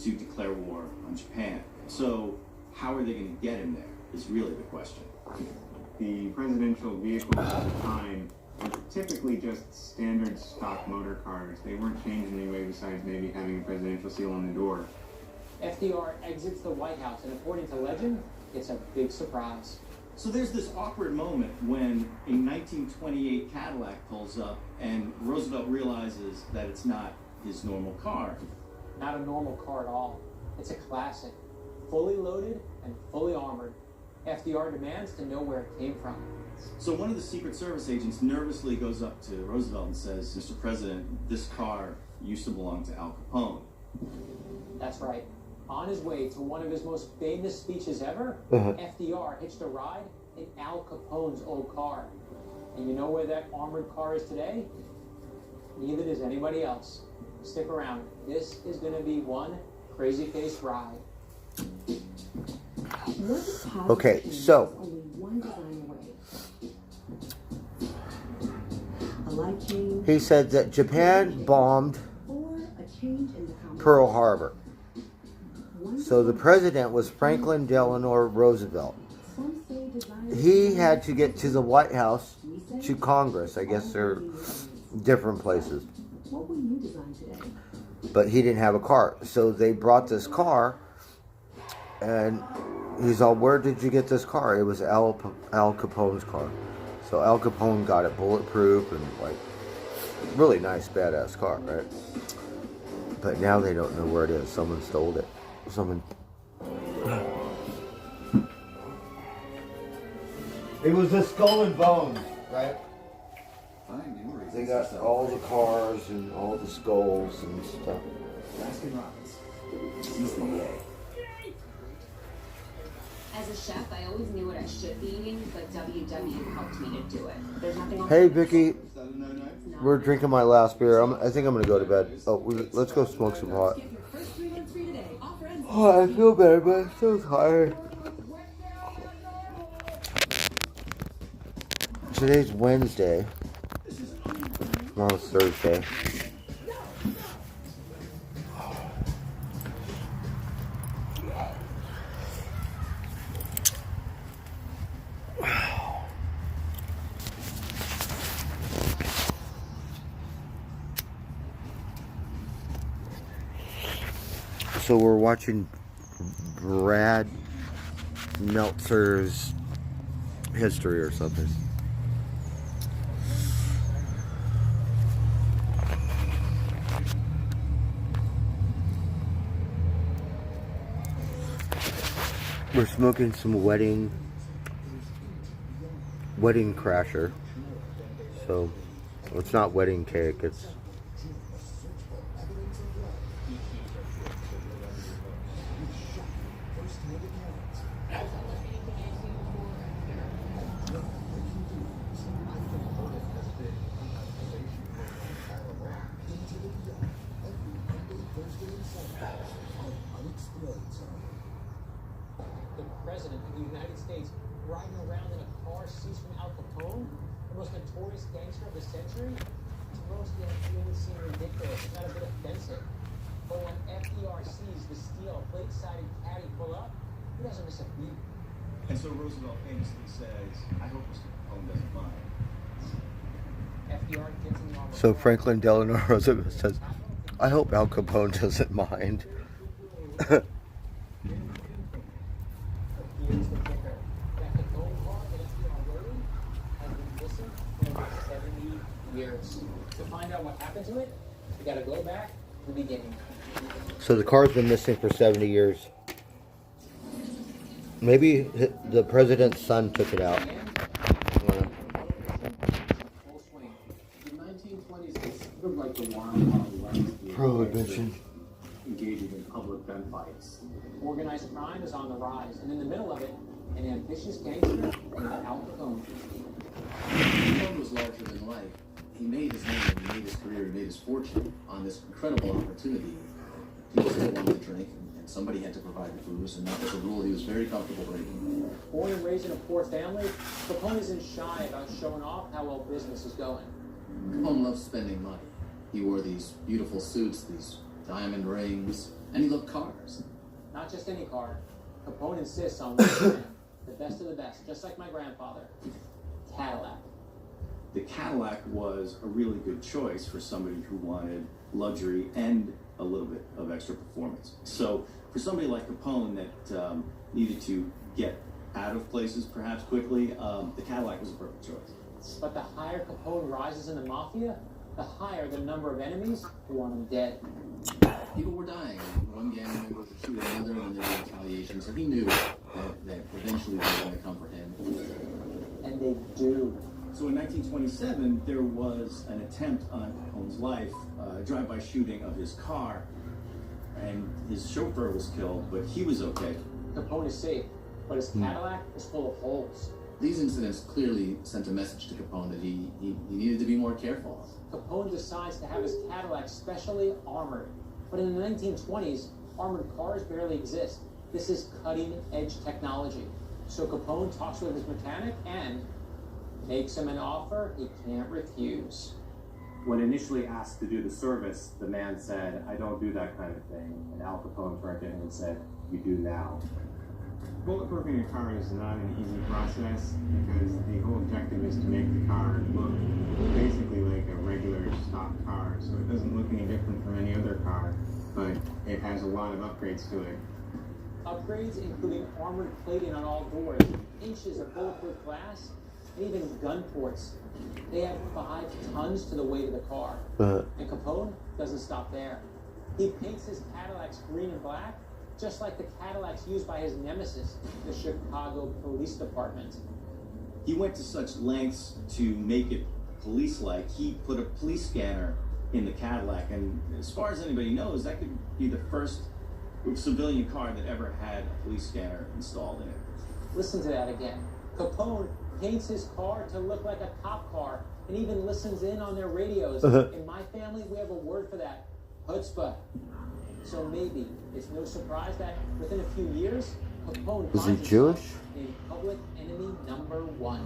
to declare war on Japan. So how are they going to get him there is really the question. The presidential vehicles at the time were typically just standard stock motor cars. They weren't changed in any way besides maybe having a presidential seal on the door. FDR exits the White House, and according to legend, it's a big surprise. So there's this awkward moment when a 1928 Cadillac pulls up and Roosevelt realizes that it's not his normal car. Not a normal car at all. It's a classic. Fully loaded and fully armored. FDR demands to know where it came from. So one of the Secret Service agents nervously goes up to Roosevelt and says, "Mr. President, this car used to belong to Al Capone." That's right. On his way to one of his most famous speeches ever, FDR hitched a ride in Al Capone's old car. And you know where that armored car is today? Neither does anybody else. Stick around. This is going to be one crazy face ride. Okay, so he said that Japan bombed Pearl Harbor. So the president was Franklin Delano Roosevelt. He had to get to the White House, to Congress. I guess they're different places. But he didn't have a car. So they brought this car, and he's all, where did you get this car? It was Al Capone's car. So Al Capone got it bulletproof and like really nice, badass car, right? But now they don't know where it is. Someone stole it. Someone. It was the Skull and Bones, right? They got all the cars and all the skulls and stuff. As a chef, I always knew what I should be eating, but WW helped me to do it. There's nothing on Hey, Vicky. We're drinking my last beer. I think I'm going to go to bed. Oh, let's go smoke some pot. Oh, I feel better, but I'm so tired. Today's Wednesday. Tomorrow's Thursday. So we're watching Brad Meltzer's history or something. We're smoking some wedding crasher. So it's not wedding cake, it's The president of the United States riding around in a car seized from Al Capone, the most notorious gangster of the century. To most, the idea would seem ridiculous, if not a bit offensive. But when FDR sees the steel plate-sided caddy pull up, he doesn't miss a beat. And so Roosevelt famously says, I hope Mr. Capone doesn't mind. FDR gets in the arm. So Franklin Delano Roosevelt says, I hope Al Capone doesn't mind. Here's the kicker. That Capone car that FDR rode has been missing for over 70 years. To find out what happened to it, we gotta go back to the beginning. So the car's been missing for 70 years. Maybe the president's son took it out. Full swing. The 1920s is sort of like the Wild West. Prohibition. Engaging in public gunfights. Organized crime is on the rise, and in the middle of it, an ambitious gangster named Al Capone. Capone was larger than life. He made his name, he made his career, he made his fortune on this incredible opportunity. People still wanted to drink, and somebody had to provide the booze, and that was a rule he was very comfortable breaking. Born and raised in a poor family, Capone isn't shy about showing off how well business is going. Capone loved spending money. He wore these beautiful suits, these diamond rings, and he loved cars. Not just any car. Capone insists on the best of the best, just like my grandfather. Cadillac. The Cadillac was a really good choice for somebody who wanted luxury and a little bit of extra performance. So for somebody like Capone that needed to get out of places perhaps quickly, the Cadillac was a perfect choice. But the higher Capone rises in the mafia, the higher the number of enemies who want him dead. People were dying. One gang member would shoot another, and there was retaliation. So he knew that eventually they were going to come for him. And they do. So in 1927, there was an attempt on Capone's life, a drive-by shooting of his car, and his chauffeur was killed, but he was okay. Capone is safe, but his Cadillac is full of holes. These incidents clearly sent a message to Capone that he needed to be more careful. Capone decides to have his Cadillac specially armored. But in the 1920s, armored cars barely exist. This is cutting-edge technology. So Capone talks with his mechanic and makes him an offer he can't refuse. When initially asked to do the service, the man said, "I don't do that kind of thing." And Al Capone turned to him and said, "You do now." Bulletproofing a car is not an easy process because the whole objective is to make the car look basically like a regular stock car. So it doesn't look any different from any other car, but it has a lot of upgrades to it. Upgrades including armored plating on all doors, inches of bulletproof glass, and even gun ports. They add 5 tons to the weight of the car. And Capone doesn't stop there. He paints his Cadillacs green and black, just like the Cadillacs used by his nemesis, the Chicago Police Department. He went to such lengths to make it police-like. He put a police scanner in the Cadillac, and as far as anybody knows, that could be the first civilian car that ever had a police scanner installed in it. Listen to that again. Capone paints his car to look like a cop car and even listens in on their radios. In my family, we have a word for that: chutzpah. So maybe it's no surprise that within a few years, Capone Is he Jewish? in public enemy #1.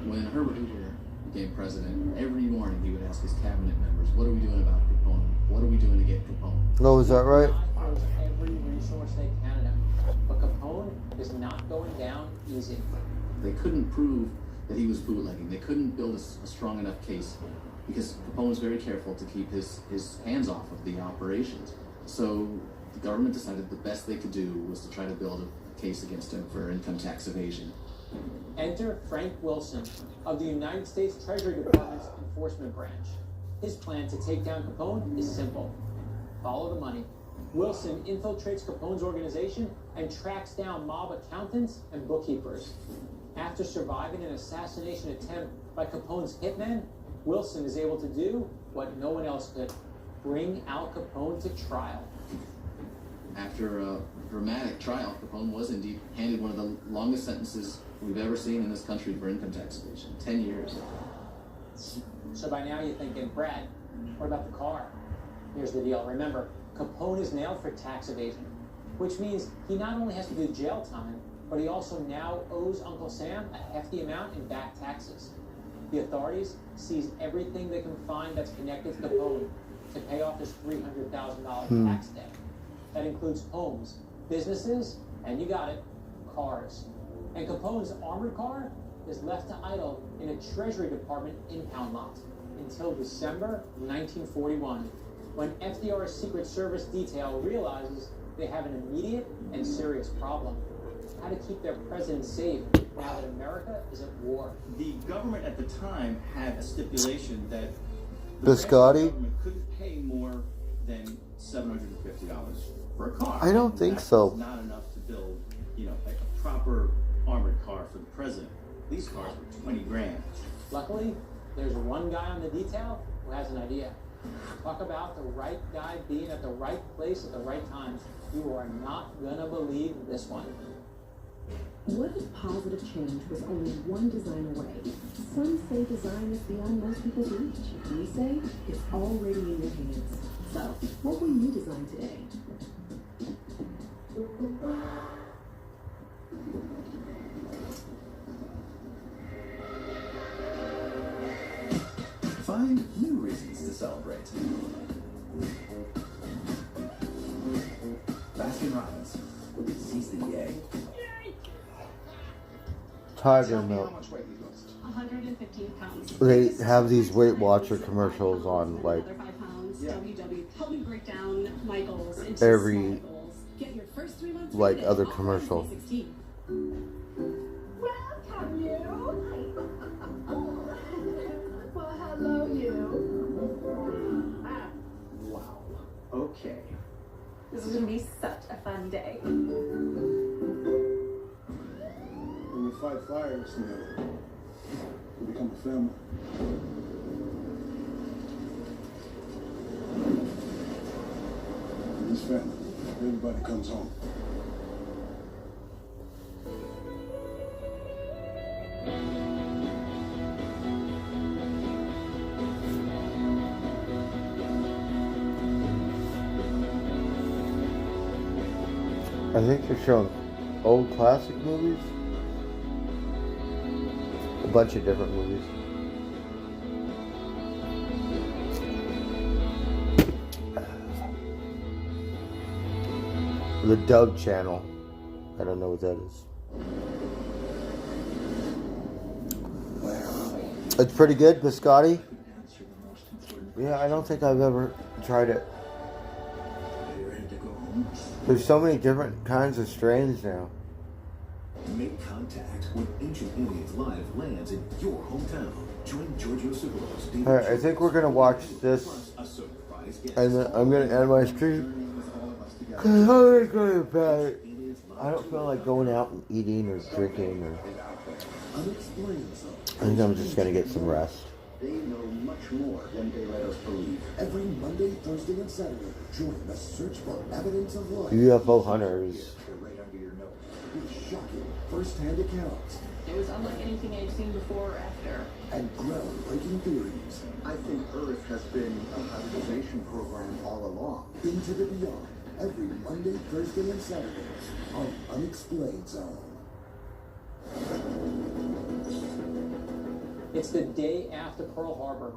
When Herbert Hoover became president, every morning he would ask his cabinet members, "What are we doing about Capone? What are we doing to get Capone?" Oh, is that right? Throws every resource they can at him. But Capone is not going down easy. They couldn't prove that he was bootlegging. They couldn't build a strong enough case because Capone was very careful to keep his hands off of the operations. So the government decided the best they could do was to try to build a case against him for income tax evasion. Enter Frank Wilson of the United States Treasury Department's enforcement branch. His plan to take down Capone is simple. Follow the money. Wilson infiltrates Capone's organization and tracks down mob accountants and bookkeepers. After surviving an assassination attempt by Capone's hitman, Wilson is able to do what no one else could: bring Al Capone to trial. After a dramatic trial, Capone was indeed handed one of the longest sentences we've ever seen in this country for income tax evasion, 10 years. So by now you're thinking, Brad, what about the car? Here's the deal. Remember, Capone is nailed for tax evasion, which means he not only has to do jail time, but he also now owes Uncle Sam a hefty amount in back taxes. The authorities seize everything they can find that's connected to Capone to pay off his $300,000 tax debt. That includes homes, businesses, and you got it, cars. And Capone's armored car is left to idle in a Treasury Department impound lot until December 1941, when FDR's Secret Service detail realizes they have an immediate and serious problem: how to keep their president safe now that America is at war. The government at the time had a stipulation that the Biscotti? government couldn't pay more than $750 for a car. I don't think That so. was not enough to build, a proper armored car for the president. These cars were 20 grand. Luckily, there's one guy on the detail who has an idea. Talk about the right guy being at the right place at the right time. You are not gonna believe this one. What if positive change was only one design away? Some say design is beyond most people's reach. We say it's already in your hands. So, what will you design today? Find new reasons to celebrate. Baskin-Robbins. Seize the day. Tiger milk. 115 pounds. They have these Weight Watcher commercials on like Another 5 pounds. WW. Help me break down my goals into every small goals. Get your first 3 months like rated. other All commercial. 2016. Welcome, you. Well, hello, you. Wow. Okay. This is going to be such a fun day. When we fight fires together, we become a family. In this family, everybody comes home. I think they're showing old classic movies. A bunch of different movies. The Doug Channel. I don't know what that is. It's pretty good, biscotti. Yeah, I don't think I've ever tried it. There's so many different kinds of strains now. Make contact when Ancient Aliens Live lands in your hometown. Join Giorgio Cirillo's. Alright, I think we're gonna watch this, and then I'm gonna end my stream. Cause I'm gonna go to bed. I don't feel like going out and eating or drinking or. I think I'm just gonna get some rest. They know much more than they let us believe. Every Monday, Thursday, and Saturday, join the search for evidence of life. UFO hunters. Right under your nose. With shocking first-hand accounts. It was unlike anything I'd seen before or after. And groundbreaking theories. I think Earth has been a hybridization program all along. Into the beyond. Every Monday, Thursday, and Saturday on Unexplained Zone. It's the day after Pearl Harbor,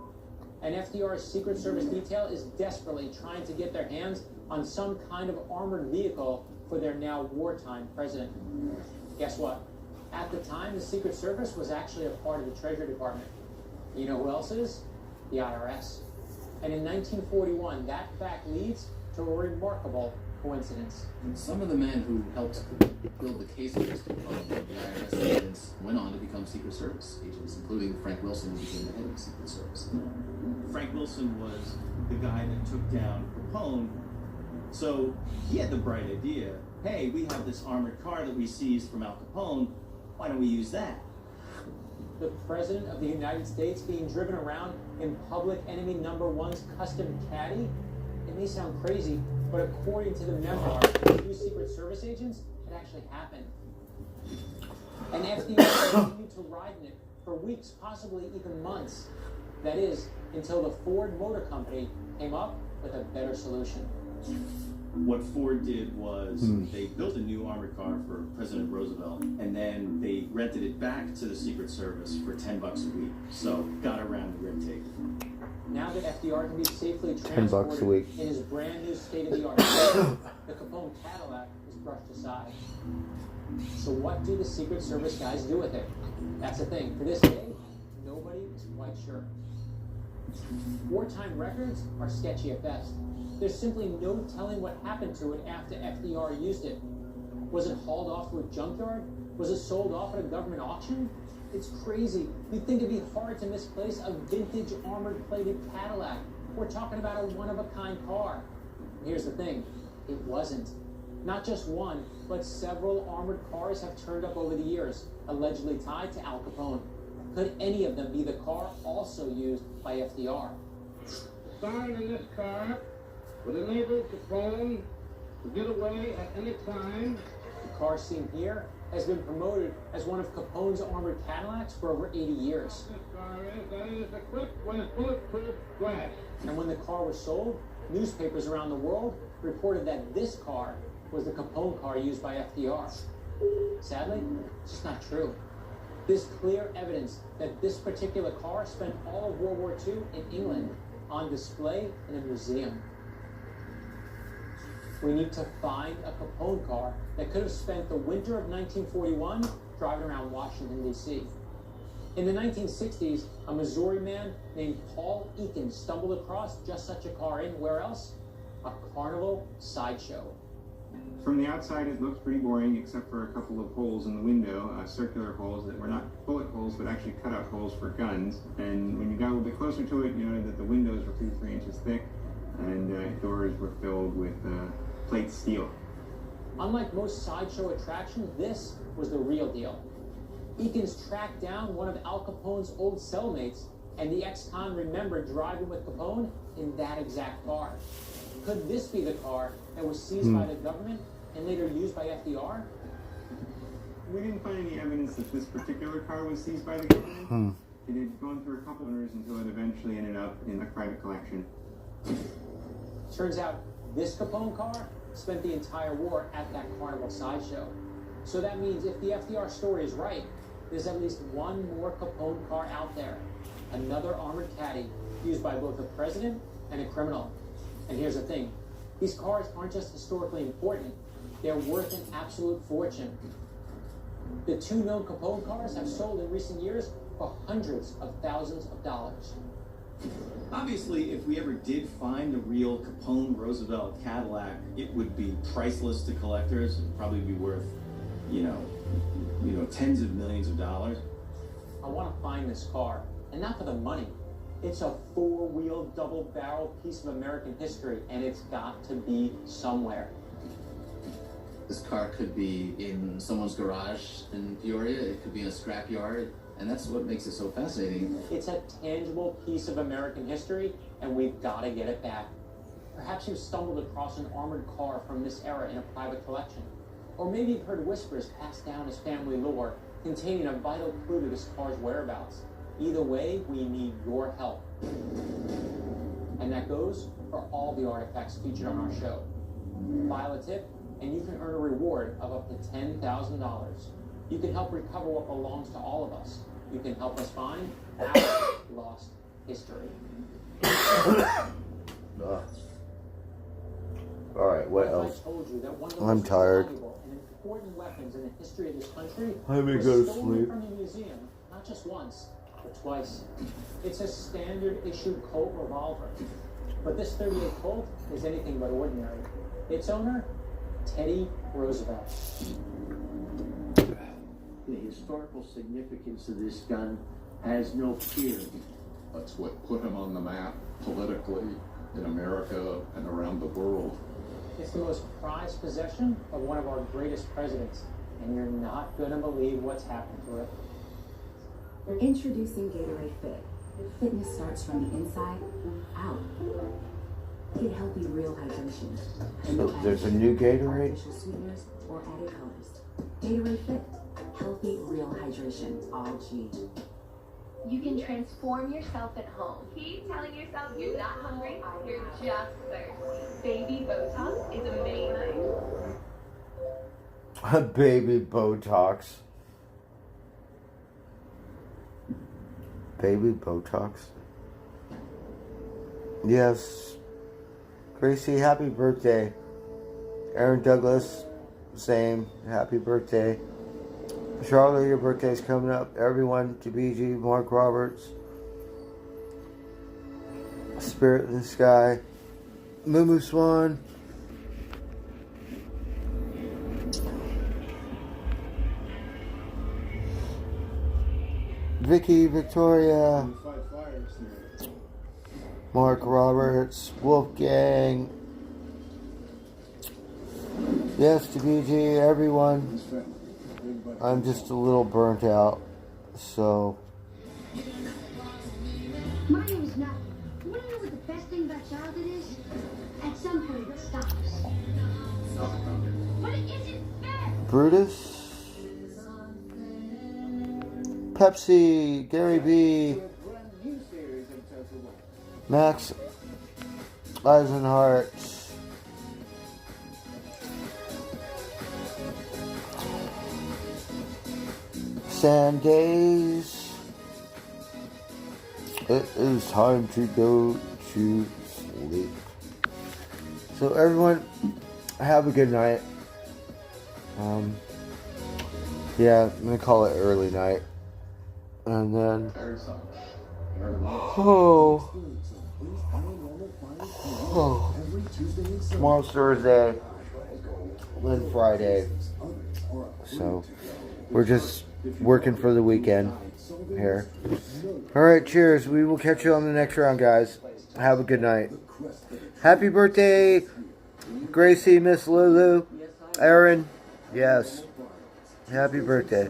and FDR's Secret Service detail is desperately trying to get their hands on some kind of armored vehicle for their now wartime president. Guess what? At the time, the Secret Service was actually a part of the Treasury Department. You know who else is? The IRS. And in 1941, that fact leads to a remarkable coincidence. And some of the men who helped build the case against the IRS agents went on to become Secret Service agents, including Frank Wilson, who became the head of the Secret Service. Frank Wilson was the guy that took down Capone. So he had the bright idea, hey, we have this armored car that we seized from Al Capone. Why don't we use that? The President of the United States being driven around in Public Enemy No. 1's custom caddy? It may sound crazy, but according to the memoir of two Secret Service agents, it actually happened. And FDR continued to ride in it for weeks, possibly even months. That is, until the Ford Motor Company came up with a better solution. What Ford did was they built a new armored car for President Roosevelt, and then they rented it back to the Secret Service for $10 a week. So got around the red tape. Now that FDR can be safely $10 a transported week. in his brand new state-of-the-art car, the Capone Cadillac is brushed aside. So what do the Secret Service guys do with it? That's the thing. To this day, nobody is quite sure. Wartime records are sketchy at best. There's simply no telling what happened to it after FDR used it. Was it hauled off to a junkyard? Was it sold off at a government auction? It's crazy. You'd think it'd be hard to misplace a vintage armored-plated Cadillac. We're talking about a one-of-a-kind car. Here's the thing. It wasn't. Not just one, but several armored cars have turned up over the years, allegedly tied to Al Capone. Could any of them be the car also used by FDR? Sign in this car would enable Capone to get away at any time. The car seen here has been promoted as one of Capone's armored Cadillacs for over 80 years. This car is equipped with bulletproof glass. And when the car was sold, newspapers around the world reported that this car was the Capone car used by FDR. Sadly, it's just not true. There's clear evidence that this particular car spent all of World War II in England on display in a museum. We need to find a Capone car that could have spent the winter of 1941 driving around Washington, D.C. In the 1960s, a Missouri man named Paul Eakins stumbled across just such a car in, where else? A carnival sideshow. From the outside, it looks pretty boring, except for a couple of holes in the window, circular holes that were not bullet holes, but actually cut-out holes for guns. And when you got a little bit closer to it, you noted that the windows were 2-3 inches thick, and doors were filled with plate steel. Unlike most sideshow attractions, this was the real deal. Eakins tracked down one of Al Capone's old cellmates, and the ex-con remembered driving with Capone in that exact car. Could this be the car that was seized by the government and later used by FDR? We didn't find any evidence that this particular car was seized by the government. It had gone through a couple owners until it eventually ended up in a private collection. Turns out this Capone car spent the entire war at that carnival sideshow. So that means if the FDR story is right, there's at least one more Capone car out there. Another armored caddy used by both a president and a criminal. And here's the thing. These cars aren't just historically important. They're worth an absolute fortune. The 2 known Capone cars have sold in recent years for hundreds of thousands of dollars. Obviously, if we ever did find a real Capone Roosevelt Cadillac, it would be priceless to collectors. It'd probably be worth, you know, tens of millions of dollars. I want to find this car, and not for the money. It's a 4-wheel, double-barrel piece of American history, and it's got to be somewhere. This car could be in someone's garage in Peoria. It could be in a scrapyard. And that's what makes it so fascinating. It's a tangible piece of American history, and we've got to get it back. Perhaps you've stumbled across an armored car from this era in a private collection. Or maybe you've heard whispers passed down as family lore containing a vital clue to this car's whereabouts. Either way, we need your help. And that goes for all the artifacts featured on our show. File a tip, and you can earn a reward of up to $10,000. You can help recover what belongs to all of us. You can help us find our lost history. Alright, what else? I told you that one of the I'm most tired. valuable and important weapons in the history of this country Let me was go to stolen sleep. from the museum, not just once, but twice. It's a standard issue Colt revolver. But this .38 Colt is anything but ordinary. Its owner, Teddy Roosevelt. The historical significance of this gun has no peer. That's what put him on the map politically in America and around the world. It's the most prized possession of one of our greatest presidents, and you're not going to believe what's happened to it. Introducing Gatorade Fit. Fitness starts from the inside out. Get healthy, real hydration. So there's a new Gatorade? Artificial sweeteners or added colors. Gatorade Fit. Healthy, real hydration. All G. You can transform yourself at home. Keep telling yourself you're not hungry, you're just thirsty. Baby Botox is amazing. Baby Botox. Baby Botox. Yes. Gracie, happy birthday. Aaron Douglas, same. Happy birthday. Charlotte, your birthday's coming up. Everyone, Bbq, Mark Roberts, Spirit in the Sky, Moo Swan, Vicky, Victoria, Mark Roberts, Wolfgang. Yes, Bbq, everyone. I'm just a little burnt out, so. My name is Nothing. You want to know what the best thing about childhood is? At some point it stops. But it isn't fair! Brutus, Pepsi, Gary B, Max Eisenhart, Sandays. It is time to go to sleep. So everyone, have a good night. Yeah, I'm gonna call it early night, and then tomorrow's Thursday, then Friday. So we're just working for the weekend here. All right, cheers. We will catch you on the next round, guys. Have a good night. Happy birthday, Gracie, Miss Lulu, Aaron. Yes. Happy birthday.